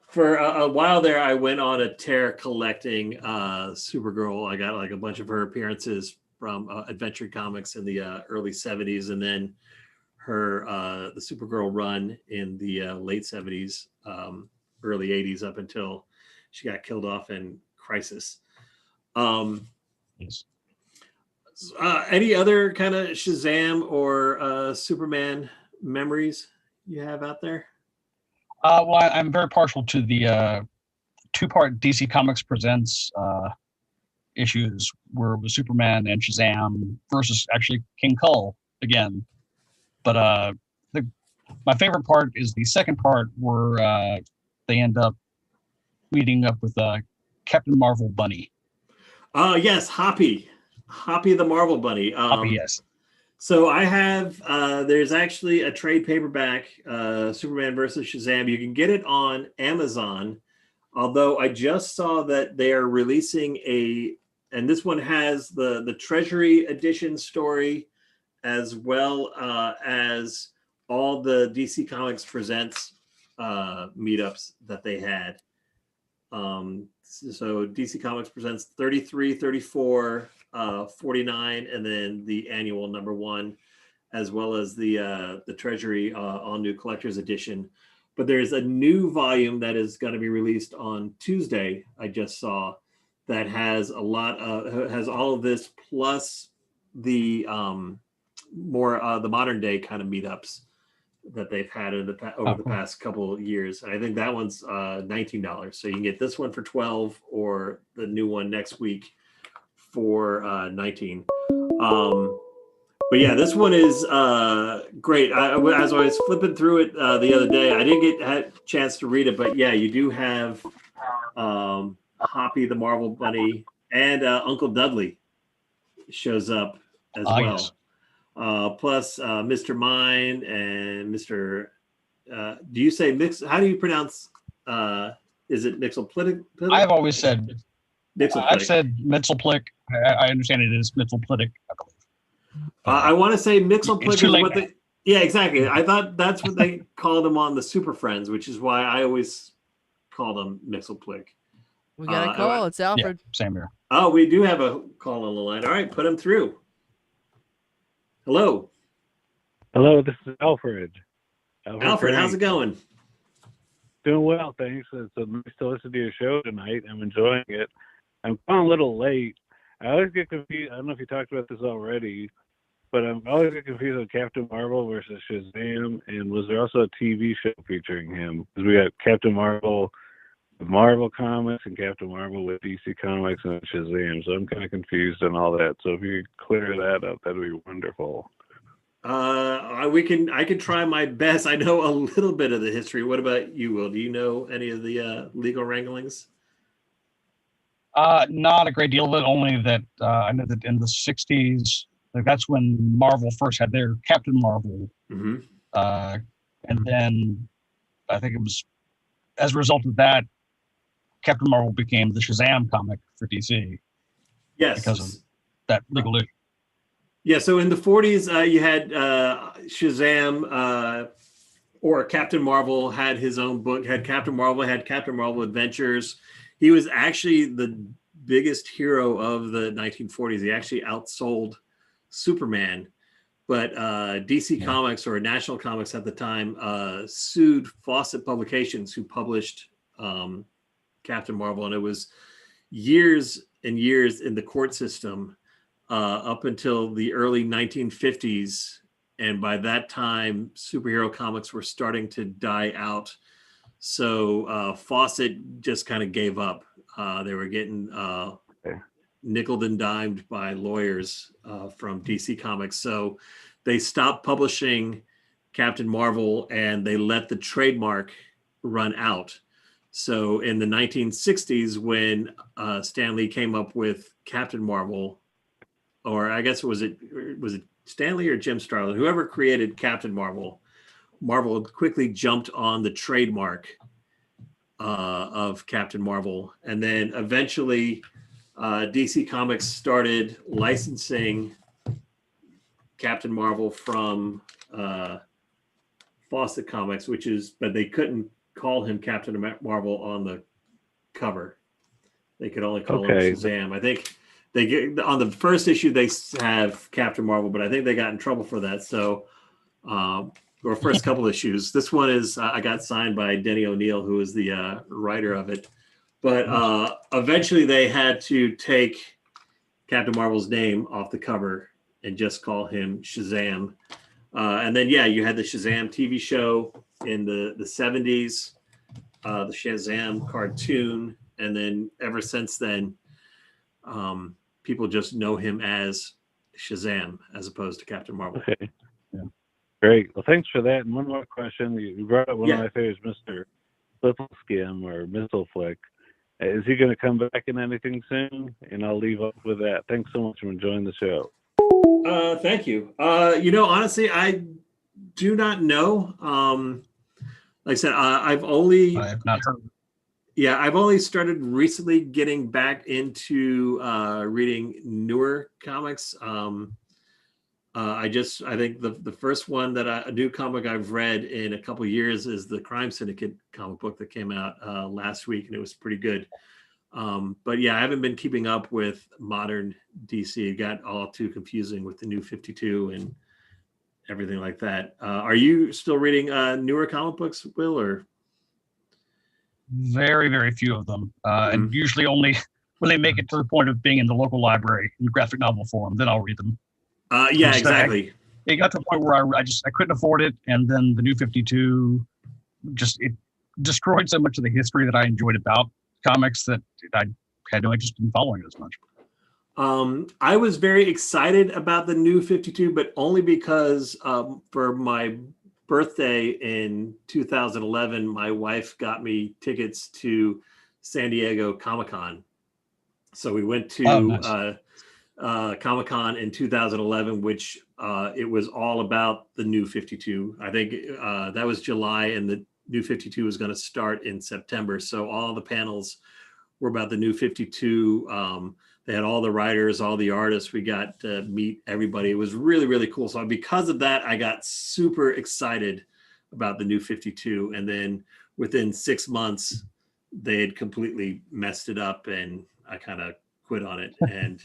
For a while there, I went on a tear collecting Supergirl. I got like a bunch of her appearances from Adventure Comics in the early 70s, and then her the Supergirl run in the late 70s, early 80s, up until she got killed off in Crisis. Yes. Any other kind of Shazam or Superman memories you have out there? Well, I'm very partial to the two-part DC Comics Presents issues where it was Superman and Shazam versus actually King Kull again. But my favorite part is the second part where they end up meeting up with Captain Marvel Bunny. Yes, Hoppy the Marvel Bunny. Hoppy, yes. So I have, there's actually a trade paperback, Superman versus Shazam. You can get it on Amazon, although I just saw that they are releasing and this one has the Treasury Edition story, as well as all the DC Comics Presents meetups that they had. So DC Comics Presents 33, 34, 49, and then the annual #1, as well as the Treasury All New Collector's Edition. But there's a new volume that is going to be released on Tuesday. I just saw that has has all of this plus the more the modern day kind of meetups that they've had over the past couple of years. And I think that one's $19. So you can get this one for $12 or the new one next week for $19. But yeah, this one is great. As I was flipping through it the other day, I didn't get a chance to read it, but yeah, you do have Hoppy the Marvel Bunny, and Uncle Dudley shows up as well. Yes. Plus Mr. Mine and Mr. Do you say mix? How do you pronounce? Is it Mixoplitic? I've always said Mixoplitic. I've said Mixoplic. I understand it is Mixoplitic, I believe. I want to say Mixoplitic is what they. Yeah, exactly. I thought that's what they called him on the Super Friends, which is why I always called him Mixoplic. We got a call. It's Alfred. Yeah, same here. Oh, we do have a call on the line. All right, put him through. Hello. Hello, this is Alfred. Alfred, how's it going? Doing well, thanks. It's nice to listen to your show tonight. I'm enjoying it. I'm calling a little late. I always get confused. I don't know if you talked about this already, but I'm always get confused with Captain Marvel versus Shazam. And was there also a TV show featuring him? Because we got Captain Marvel with Marvel Comics and Captain Marvel with DC Comics and Shazam. So I'm kind of confused on all that. So if you could clear that up, that'd be wonderful. I can try my best. I know a little bit of the history. What about you, Will? Do you know any of the legal wranglings? Not a great deal of it, only that I know that in the 60s, like that's when Marvel first had their Captain Marvel. Mm-hmm. And then I think it was as a result of that, Captain Marvel became the Shazam comic for DC. Yes. Because of that legal issue. Yeah, so in the 40s, you had Shazam, or Captain Marvel had his own book, had Captain Marvel Adventures. He was actually the biggest hero of the 1940s. He actually outsold Superman. But DC Comics, or National Comics at the time, sued Fawcett Publications, who published Captain Marvel. And it was years and years in the court system up until the early 1950s. And by that time, superhero comics were starting to die out. So Fawcett just kind of gave up. They were getting nickeled and dimed by lawyers from DC Comics. So they stopped publishing Captain Marvel and they let the trademark run out. So in the 1960s, when Stan Lee came up with Captain Marvel, or I guess was it Stan Lee or Jim Starlin, whoever created Captain Marvel, Marvel quickly jumped on the trademark of Captain Marvel. And then eventually DC Comics started licensing Captain Marvel from Fawcett Comics, but they couldn't call him Captain Marvel on the cover. They could only call him Shazam. I think they get on the first issue they have Captain Marvel, but I think they got in trouble for that. So, or first couple issues. This one is I got signed by Denny O'Neil, who is the writer of it. But eventually they had to take Captain Marvel's name off the cover and just call him Shazam. And then, you had the Shazam TV show in the 70s, the Shazam cartoon. And then ever since then, people just know him as Shazam as opposed to Captain Marvel. Okay. Yeah. Great. Well, thanks for that. And one more question. You brought up one of my favorites, Mr. Little Skim or Missile Flick. Is he going to come back in anything soon? And I'll leave off with that. Thanks so much for enjoying the show. Thank you. Honestly, I do not know. Like I said, I have not heard. Yeah, I've only started recently getting back into reading newer comics. I think the first one a new comic I've read in a couple of years is the Crime Syndicate comic book that came out last week, and it was pretty good. But I haven't been keeping up with modern DC. It got all too confusing with the New 52 and everything like that. Are you still reading newer comic books, Will, or? Very, very few of them. And usually only when they make it to the point of being in the local library in graphic novel form, then I'll read them. Exactly. It got to the point where I couldn't afford it. And then the New 52 it destroyed so much of the history that I enjoyed about comics that I had no interest in following it as much. I was very excited about the New 52, but only because for my birthday in 2011, my wife got me tickets to San Diego Comic-Con. So we went to Comic-Con in 2011, which it was all about the New 52. I think that was July, and the New 52 was going to start in September. So all the panels were about the New 52. They had all the writers, all the artists. We got to meet everybody. It was really, really cool. So because of that, I got super excited about the New 52. And then within 6 months, they had completely messed it up, and I kind of quit on it. And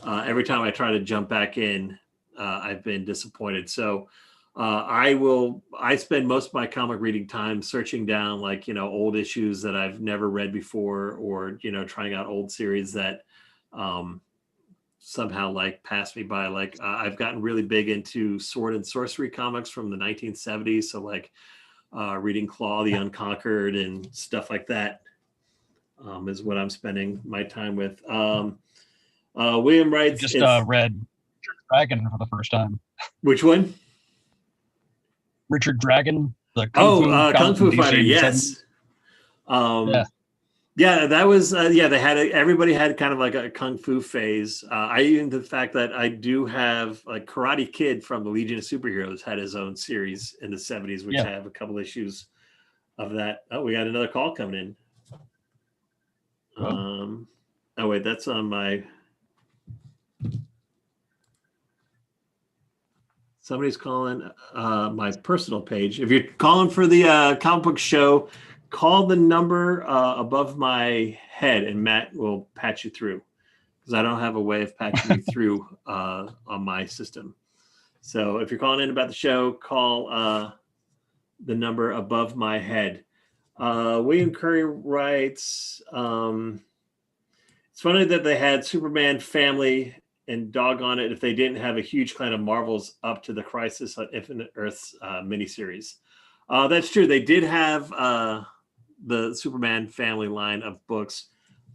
every time I try to jump back in, I've been disappointed. So I spend most of my comic reading time searching down like, old issues that I've never read before, or, trying out old series that somehow like passed me by. Like I've gotten really big into sword and sorcery comics from the 1970s. So like reading Claw the Unconquered and stuff like that is what I'm spending my time with. William writes, just read Dragon for the first time. Which one? Richard Dragon, the Kung Fu Fighter. Yes. Yeah, that was they had everybody had kind of like a kung fu phase. I even the fact that I do have like Karate Kid from the Legion of Superheroes had his own series in the 70s, which I have a couple issues of that. Oh, we got another call coming in. Oh wait, that's on my. Somebody's calling my personal page. If you're calling for the comic book show, call the number above my head and Matt will patch you through, because I don't have a way of patching you through on my system. So if you're calling in about the show, call the number above my head. William Curry writes, it's funny that they had Superman Family, and doggone it if they didn't have a huge clan of Marvels up to the Crisis on Infinite Earths miniseries. That's true. They did have the Superman Family line of books.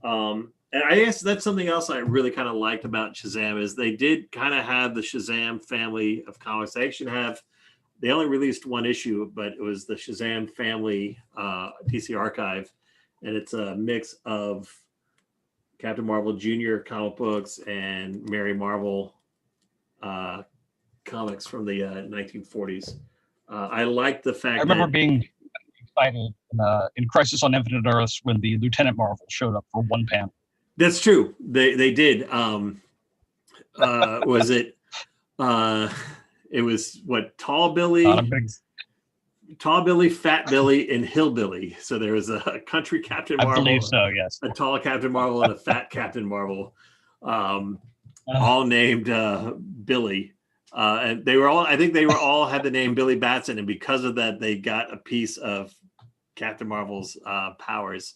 And I guess that's something else I really kind of liked about Shazam is they did kind of have the Shazam family of comics. They only released one issue, but it was the Shazam Family DC Archive. And it's a mix of Captain Marvel Jr. comic books and Mary Marvel comics from the 1940s. I like the fact I remember being excited in Crisis on Infinite Earths when the Lieutenant Marvel showed up for one panel. That's true. They did. Was it? It was what? Tall Billy, Fat Billy, and Hillbilly. So there was a country Captain Marvel, I believe so, yes. a tall Captain Marvel, and a fat Captain Marvel, all named Billy. And they were all, I think they were all had the name Billy Batson, and because of that, they got a piece of Captain Marvel's powers.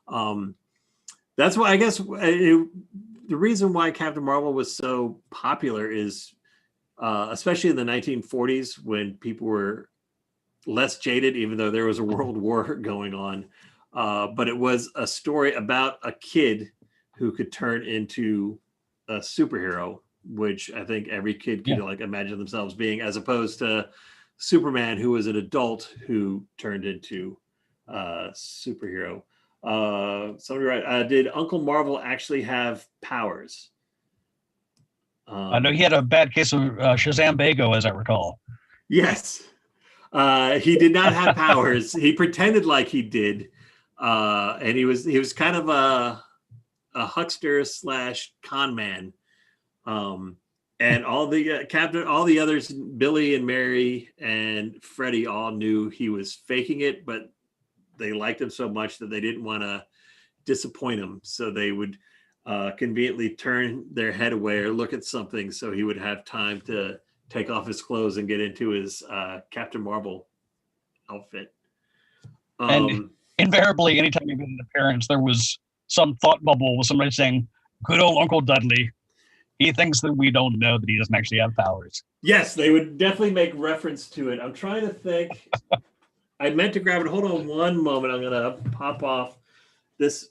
That's why I guess the reason why Captain Marvel was so popular is, especially in the 1940s when people were less jaded, even though there was a world war going on. But it was a story about a kid who could turn into a superhero, which I think every kid can like imagine themselves being, as opposed to Superman, who was an adult who turned into a superhero. Somebody write, did Uncle Marvel actually have powers? I know he had a bad case of Shazam Bago, as I recall. Yes. He did not have powers. He pretended like he did. And he was kind of a huckster / con man. And all the others, Billy and Mary and Freddie, all knew he was faking it, but they liked him so much that they didn't want to disappoint him. So they would conveniently turn their head away or look at something so he would have time to take off his clothes and get into his Captain Marvel outfit. And invariably, anytime he made an appearance, there was some thought bubble with somebody saying, "Good old Uncle Dudley. He thinks that we don't know that he doesn't actually have powers." Yes, they would definitely make reference to it. I'm trying to think. I meant to grab it. Hold on one moment. I'm going to pop off this.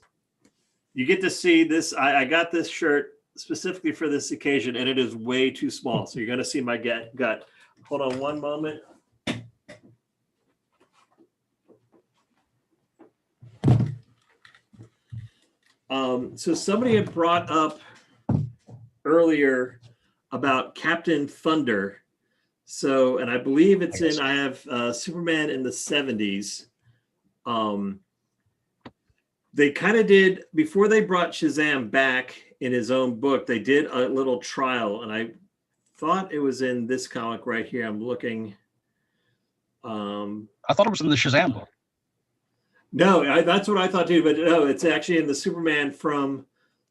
You get to see this. I got this shirt specifically for this occasion, and it is way too small. So you're going to see my gut. Hold on one moment. So somebody had brought up earlier about Captain Thunder. So, and I believe it's I have Superman in the 70s. They kind of did, before they brought Shazam back in his own book, they did a little trial, and I thought it was in this comic right here. I'm looking. I thought it was in the Shazam book. No, that's what I thought too, but no, it's actually in the Superman from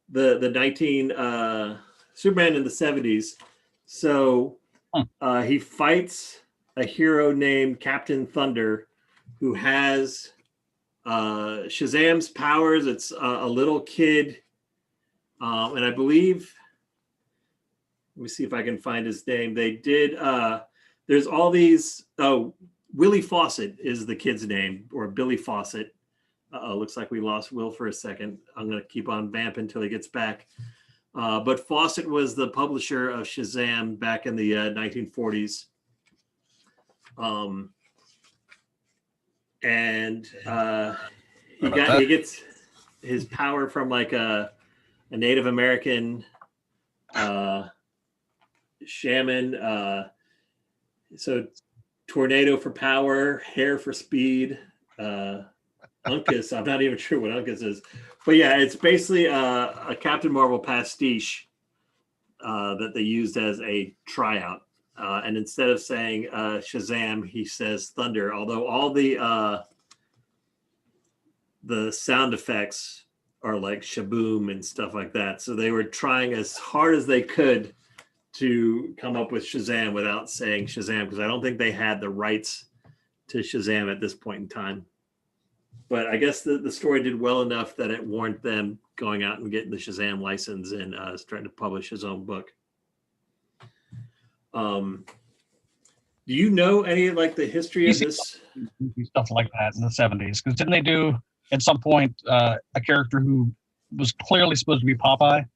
the Superman in the 70s. So he fights a hero named Captain Thunder who has Shazam's powers. It's a little kid. And I believe, let me see if I can find his name. They did, there's all these, Willie Fawcett is the kid's name, or Billy Fawcett. Looks like we lost Will for a second. I'm going to keep on vamping until he gets back. But Fawcett was the publisher of Shazam back in the 1940s. He gets his power from like a Native American shaman. So tornado for power, hair for speed, Uncas. I'm not even sure what Uncas is, but yeah, it's basically a Captain Marvel pastiche that they used as a tryout. And instead of saying Shazam, he says Thunder. Although all the sound effects are like shaboom and stuff like that, so they were trying as hard as they could to come up with Shazam without saying Shazam, because I don't think they had the rights to Shazam at this point in time. But I guess the story did well enough that it warranted them going out and getting the Shazam license and starting to publish his own book. Do you know any like the history of this stuff like that in the 70s? Because didn't they do at some point a character who was clearly supposed to be Popeye?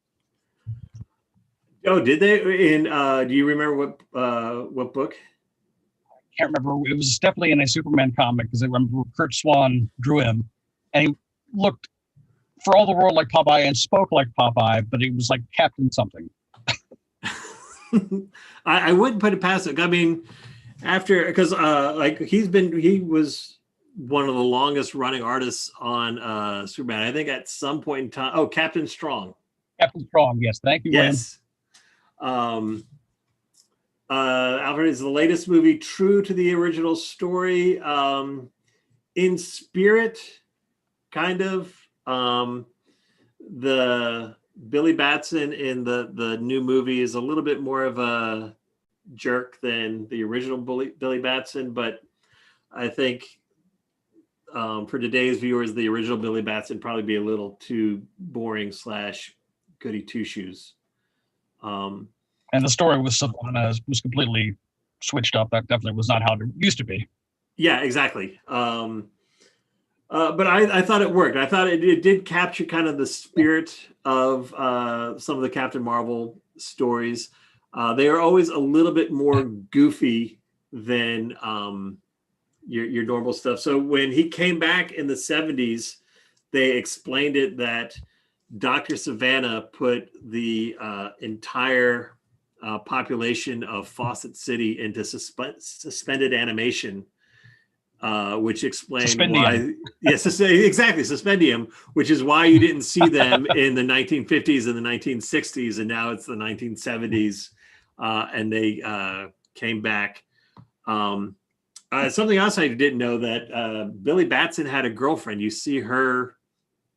Oh, did they? In do you remember what book? I can't remember. It was definitely in a Superman comic, because I remember Kurt Swan drew him, and he looked for all the world like Popeye and spoke like Popeye, but he was like Captain something. I wouldn't put it past it. I mean, because like he was one of the longest running artists on Superman. I think at some point in time. Oh, Captain Strong. Captain Strong, yes. Thank you, yes. Alfred, is the latest movie true to the original story? In spirit, kind of. The Billy Batson in the new movie is a little bit more of a jerk than the original Billy Batson, but I think for today's viewers, the original Billy Batson probably be a little too boring / goody two shoes. And the story with Savannah was completely switched up. That definitely was not how it used to be. Yeah, exactly. But I thought it worked. I thought it did capture kind of the spirit of some of the Captain Marvel stories. They are always a little bit more goofy than your normal stuff. So when he came back in the 70s, they explained it that Dr. Savannah put the entire population of Fawcett City into suspended animation, which explained why. Yes, exactly, suspendium, which is why you didn't see them in the 1950s and the 1960s, and now it's the 1970s, and they came back. Something else I didn't know, that Billy Batson had a girlfriend. You see her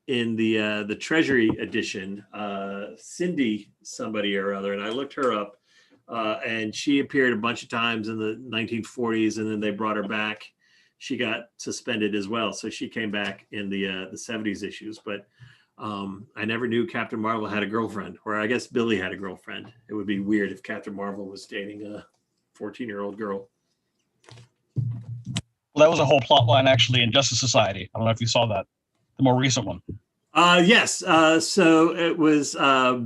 in the Treasury edition, Cindy somebody or other, and I looked her up, and she appeared a bunch of times in the 1940s, and then they brought her back. She got suspended as well, so she came back in the 70s issues. But I never knew Captain Marvel had a girlfriend, or I guess Billy had a girlfriend. It would be weird if Captain Marvel was dating a 14-year-old girl. Well, that was a whole plot line actually in Justice Society. I don't know if you saw that, the more recent one. Yes. So it was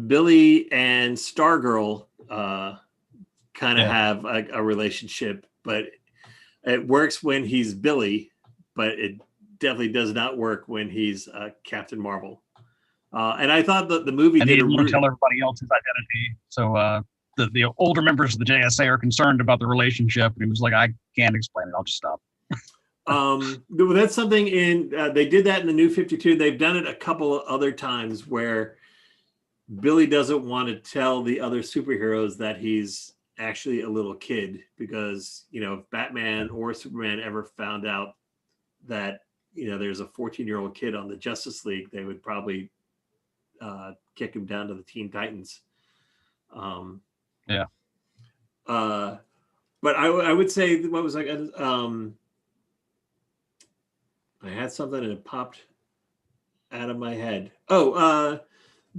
Billy and Stargirl kind of have a relationship, but it works when he's Billy, but it definitely does not work when he's Captain Marvel. And I thought that the movie didn't want to tell everybody else his identity. So the older members of the JSA are concerned about the relationship, and he was like, I can't explain it. I'll just stop. That's something they did that in the New 52. They've done it a couple of other times where Billy doesn't want to tell the other superheroes that he's actually a little kid, because, if Batman or Superman ever found out that, there's a 14-year-old kid on the Justice League, they would probably kick him down to the Teen Titans. But I would say what was like I had something and it popped out of my head.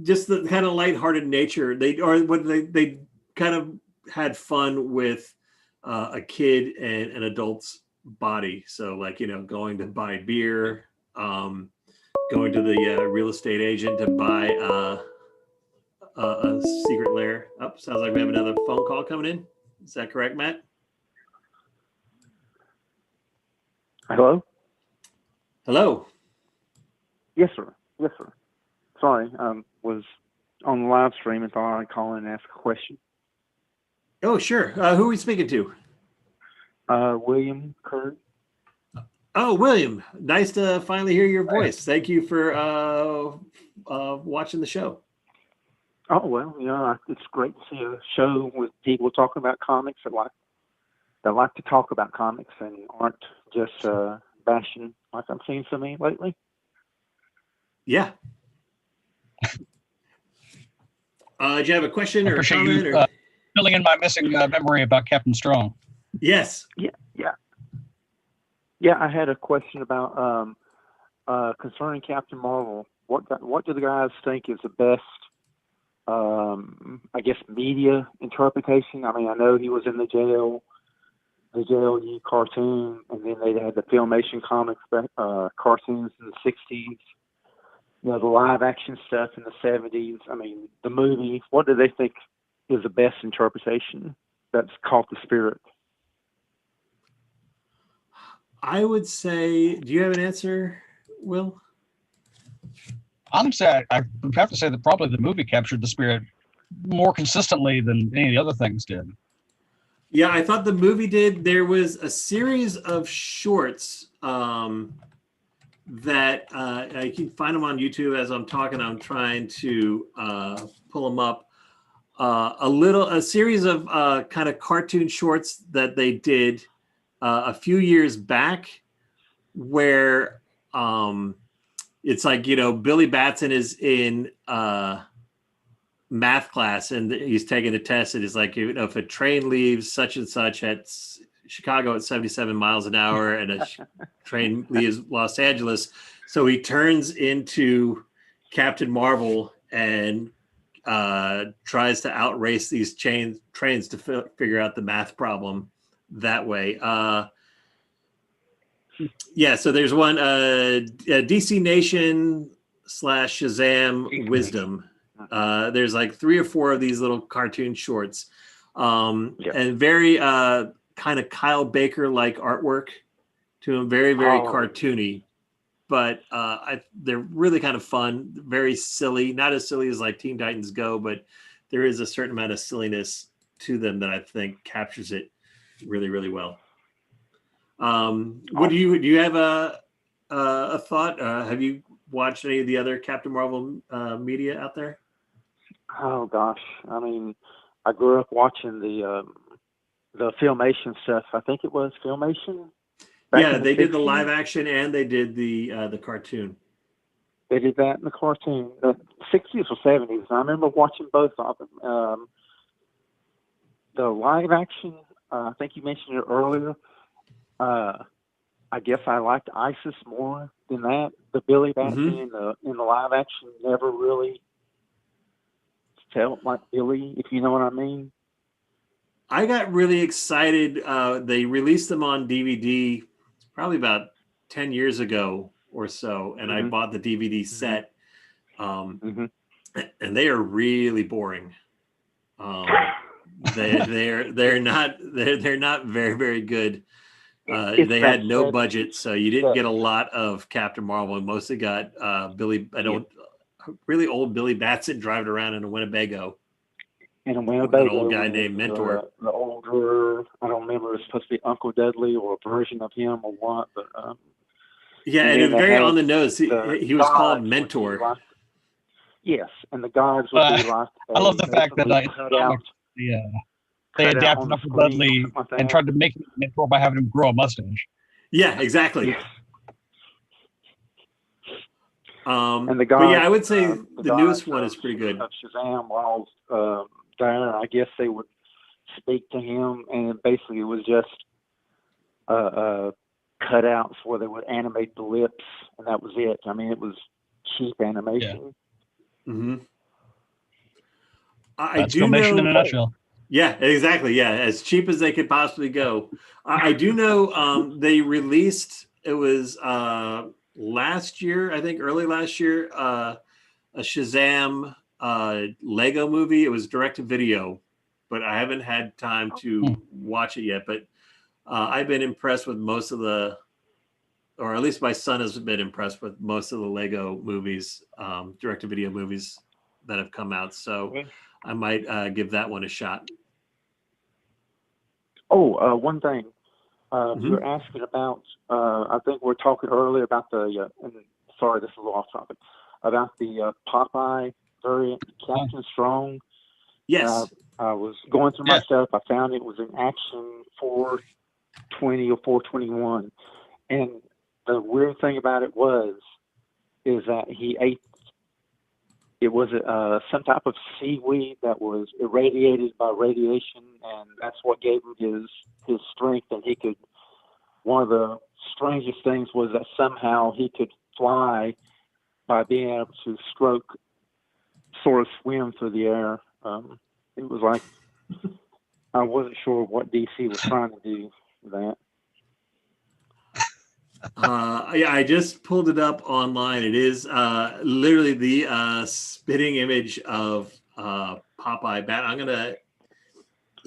Just the kind of lighthearted nature. They kind of had fun with a kid and an adult's body. So like, going to buy beer, going to the real estate agent to buy a secret lair. Oh, sounds like we have another phone call coming in. Is that correct, Matt? Hello? Hello. Yes, sir. Yes, sir. Sorry, was on the live stream and thought I'd call in and ask a question. Oh, sure. Who are we speaking to? William Curry. Oh, William. Nice to finally hear your voice. Thank you for watching the show. Oh, well, it's great to see a show with people talking about comics that like to talk about comics and aren't just bashing like I'm seeing so many lately. Yeah. Do you have a question or a comment? You, filling in my missing memory about Captain Strong. Yes. Yeah, I had a question about concerning Captain Marvel. What do the guys think is the best, I guess, media interpretation? I mean, I know he was in the JLU cartoon, and then they had the Filmation comics cartoons in the 60s. The live action stuff in the 70s. I mean, the movie. What do they think is the best interpretation that's caught the spirit? I would say, do you have an answer, Will? Honestly, I would have to say that probably the movie captured the spirit more consistently than any of the other things did. Yeah, I thought the movie did. There was a series of shorts that I can find them on YouTube as I'm talking. I'm trying to pull them up. A series of kind of cartoon shorts that they did a few years back, where it's like, Billy Batson is in math class and he's taking a test, and it's like, if a train leaves such and such at Chicago at 77 miles an hour and a train leaves Los Angeles, so he turns into Captain Marvel and tries to outrace these trains to figure out the math problem that way. So there's one DC Nation / Shazam Wisdom. There's like 3 or 4 of these little cartoon shorts, and very kind of Kyle Baker like artwork to them, very cartoony, but they're really kind of fun, very silly, not as silly as like Teen Titans Go, but there is a certain amount of silliness to them that I think captures it really, really well. What do you have a thought? Have you watched any of the other Captain Marvel media out there? Oh gosh, I mean, I grew up watching the Filmation stuff. I think it was Filmation. Yeah, they did the live action and they did the cartoon. They did that in the cartoon, the 60s or 70s. I remember watching both of them. The live action, I think you mentioned it earlier. I guess I liked Isis more than that. The Billy Batson in the live action never really felt like Billy, if you know what I mean. I got really excited. They released them on DVD probably about 10 years ago or so, and I bought the DVD set. And they are really boring. They're not very, very good. They had no budget, so you didn't get a lot of Captain Marvel, and mostly got really old Billy Batson driving around in a Winnebago. And a Winnebago. An old guy named Mentor. The older, I don't remember, it's supposed to be Uncle Dudley or a version of him or what, but and it's very on the nose. He was called Mentor. Yes, and the guards would be like. I love the fact that they adapted Uncle Dudley and tried to make him a mentor by having him grow a mustache. Yeah, exactly. Yeah. And the guy, I would say the newest one is pretty good. Shazam, while there, I guess they would speak to him, and basically it was just cutouts where they would animate the lips, and that was it. I mean, it was cheap animation. Yeah. Mm-hmm. That's filmation in a nutshell. Yeah, exactly. Yeah, as cheap as they could possibly go. I do know they released, it was last year, I think early last year, a Shazam Lego movie. It was direct to video, but I haven't had time to watch it yet. But I've been impressed with most of the, or at least my son has been impressed with most of the Lego movies, direct to video movies that have come out. So I might give that one a shot. Oh, one thing. You were asking about, I think we were talking earlier about the, and sorry, this is a little off topic, about the Popeye variant, Captain Strong. Yes. I was going through my stuff. I found it was in Action 420 or 421. And the weird thing about it is that he ate, it was some type of seaweed that was irradiated by radiation, and that's what gave him his strength. And he could, one of the strangest things was that somehow he could fly by being able to sort of swim through the air. It was like, I wasn't sure what DC was trying to do with that. Yeah, I just pulled it up online. It is literally the spitting image of Popeye Bat. I'm gonna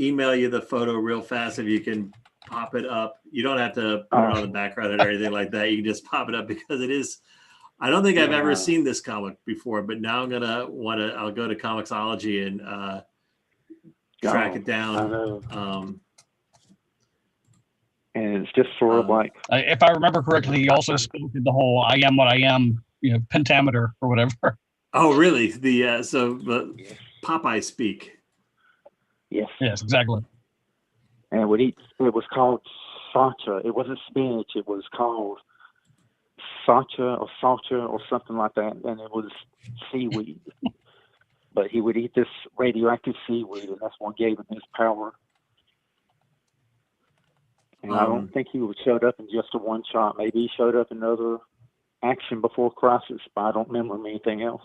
email you the photo real fast if you can pop it up. You don't have to put it on the background or anything like that. You can just pop it up because it is. I don't think I've ever seen this comic before, but now I'm gonna I'll go to Comixology and track it down. And it's just sort of like, if I remember correctly, he also spoke the whole "I am what I am," pentameter or whatever. Oh, really? The Popeye speak. Yes. Yes, exactly. And it was called Sacha. It wasn't spinach. It was called Sacha or something like that. And it was seaweed. But he would eat this radioactive seaweed, and that's what gave him his power. And I don't think he showed up in just a one shot. Maybe he showed up in another Action Before Crisis, but I don't remember anything else.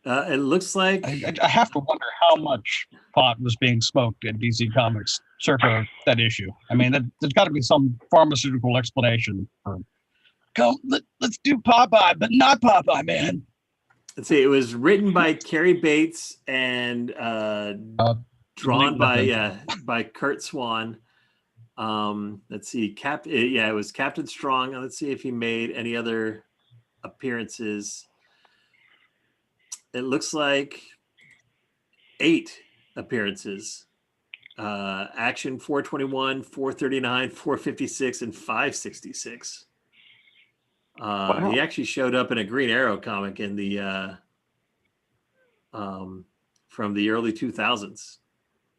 It looks like I have to wonder how much pot was being smoked in DC Comics circa that issue. I mean, there's got to be some pharmaceutical explanation for. Let's do Popeye, but not Popeye, man. Let's see. It was written by Carrie Bates and drawn by Kurt Swan. Let's see. It was Captain Strong. Let's see if he made any other appearances. It looks like 8 appearances. Action 421, 439, 456, and 566. Wow. He actually showed up in a Green Arrow comic in the from the early 2000s.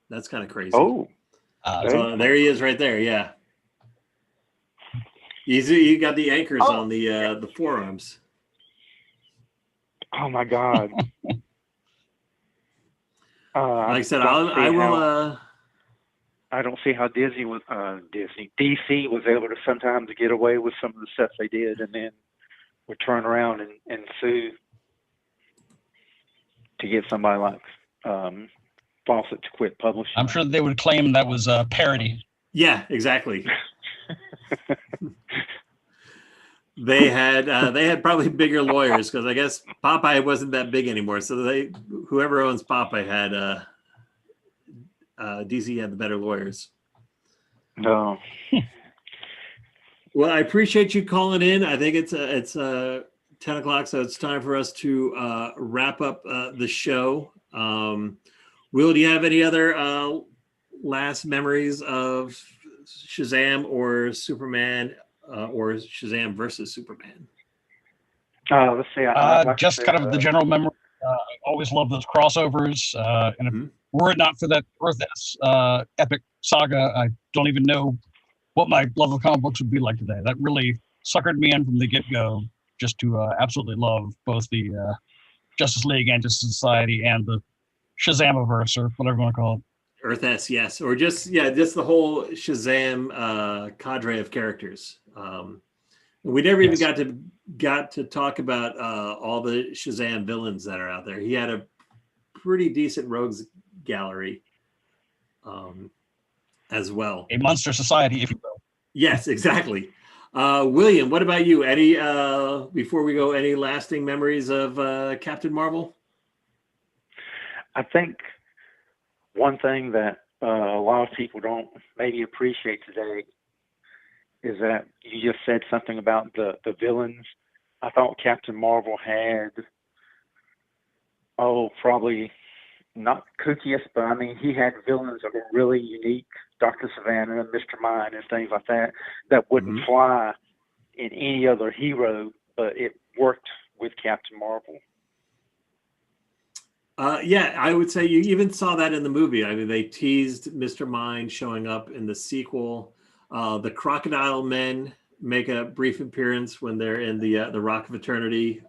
That's kind of crazy. Oh, so there he is, right there. Yeah, you got the anchors on the forearms. Oh my God! Like I said, I will. I don't see how DC was able to sometimes get away with some of the stuff they did, and then would turn around and sue to get somebody like Fawcett to quit publishing. I'm sure they would claim that was a parody. Yeah, exactly. They had probably bigger lawyers because I guess Popeye wasn't that big anymore. So whoever owns Popeye had DC had the better lawyers. No. Well, I appreciate you calling in. I think it's 10 o'clock, so it's time for us to wrap up the show. Will, do you have any other last memories of Shazam or Superman or Shazam versus Superman? Let's see. Just kind of the general memory. I always love those crossovers. And if were it not for that Earth-S epic saga, I don't even know what my love of comic books would be like today. That really suckered me in from the get-go just to absolutely love both the Justice League and Justice Society and the Shazamiverse, or whatever you want to call it. Earth S, yes, or just the whole Shazam cadre of characters. We never even got to talk about all the Shazam villains that are out there. He had a pretty decent rogues gallery as well. A monster society, if you will. Yes, exactly. William, what about you? Any before we go, any lasting memories of Captain Marvel? I think one thing that a lot of people don't maybe appreciate today is that you just said something about the villains. I thought Captain Marvel had, probably not kookiest, but I mean, he had villains that were really unique. Dr. Savannah and Mr. Mind and things like that wouldn't fly in any other hero, but it worked with Captain Marvel. Yeah, I would say you even saw that in the movie. I mean, they teased Mr. Mind showing up in the sequel. The Crocodile Men make a brief appearance when they're in the Rock of Eternity.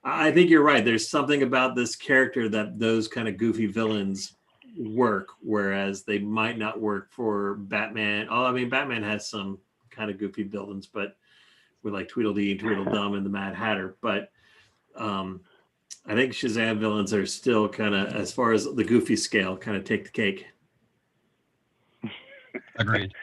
I think you're right. There's something about this character that those kind of goofy villains work, whereas they might not work for Batman. I mean, Batman has some kind of goofy villains, but with like Tweedledee and Tweedledum and the Mad Hatter. But I think Shazam villains are still kind of, as far as the goofy scale, kind of take the cake. Agreed.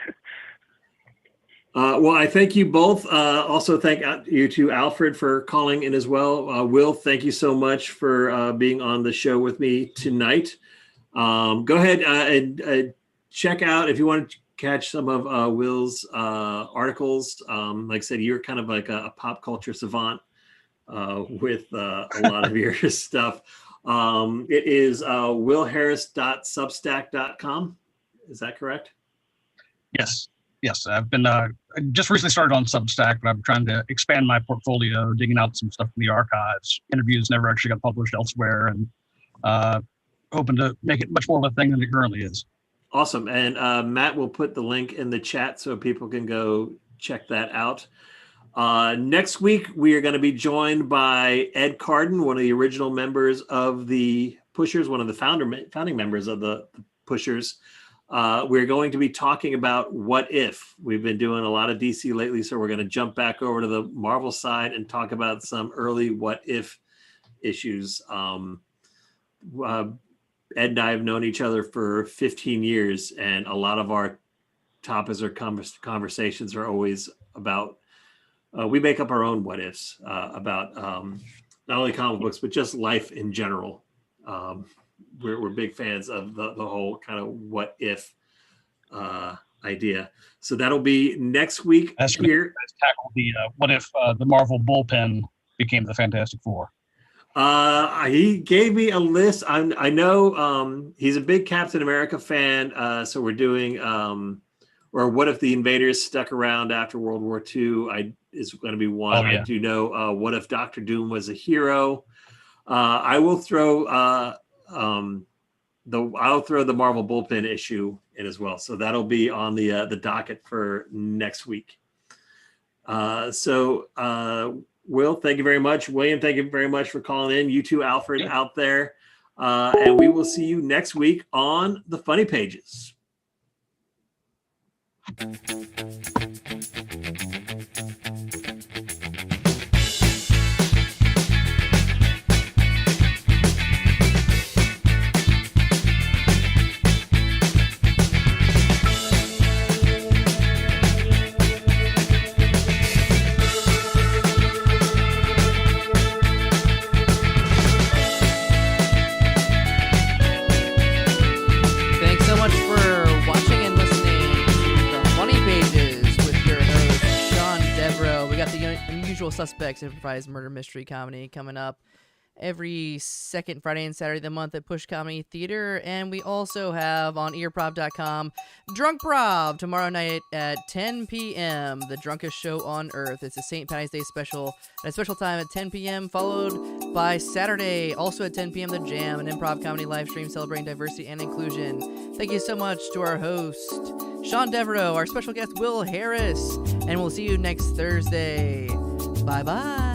Well, I thank you both. Also, thank you to Alfred for calling in as well. Will, thank you so much for being on the show with me tonight. Go ahead and check out, if you want to catch some of Will's articles. Like I said, you're kind of like a pop culture savant with a lot of your stuff. It is willharris.substack.com. Is that correct? Yes, I've been just recently started on Substack, but I'm trying to expand my portfolio, digging out some stuff from the archives. Interviews never actually got published elsewhere, and hoping to make it much more of a thing than it currently is. Awesome. And Matt will put the link in the chat so people can go check that out. Next week, we are going to be joined by Ed Carden, one of the original members of the Pushers, one of the founding members of the Pushers. We're going to be talking about What If. We've been doing a lot of DC lately, so we're going to jump back over to the Marvel side and talk about some early What If issues. Ed and I have known each other for 15 years, and a lot of our topics or conversations are always about, we make up our own what ifs about not only comic books, but just life in general. We're big fans of the whole kind of what if idea. So that'll be next week. That's here. Let's tackle the what if the Marvel bullpen became the Fantastic Four. He gave me a list. I know he's a big Captain America fan. So we're doing or what if the invaders stuck around after World War II? Is going to be one. Oh, yeah. I do know what if Dr. Doom was a hero. I will throw I'll throw the Marvel bullpen issue in as well. So that'll be on the docket for next week. Will, thank you very much. William, thank you very much for calling in. You too, Alfred, out there. And we will see you next week on the Funny Pages. Suspects improvised murder mystery comedy coming up every second Friday and Saturday of the month at Push Comedy Theater. And we also have on earprov.com Drunk Prov tomorrow night at 10 p.m. the drunkest show on earth. It's a St. Patty's Day special at a special time at 10 p.m. followed by Saturday also at 10 p.m. the Jam, an improv comedy live stream celebrating diversity and inclusion. Thank you so much to our host Sean Devereux, our special guest Will Harris, and we'll see you next Thursday. Bye-bye.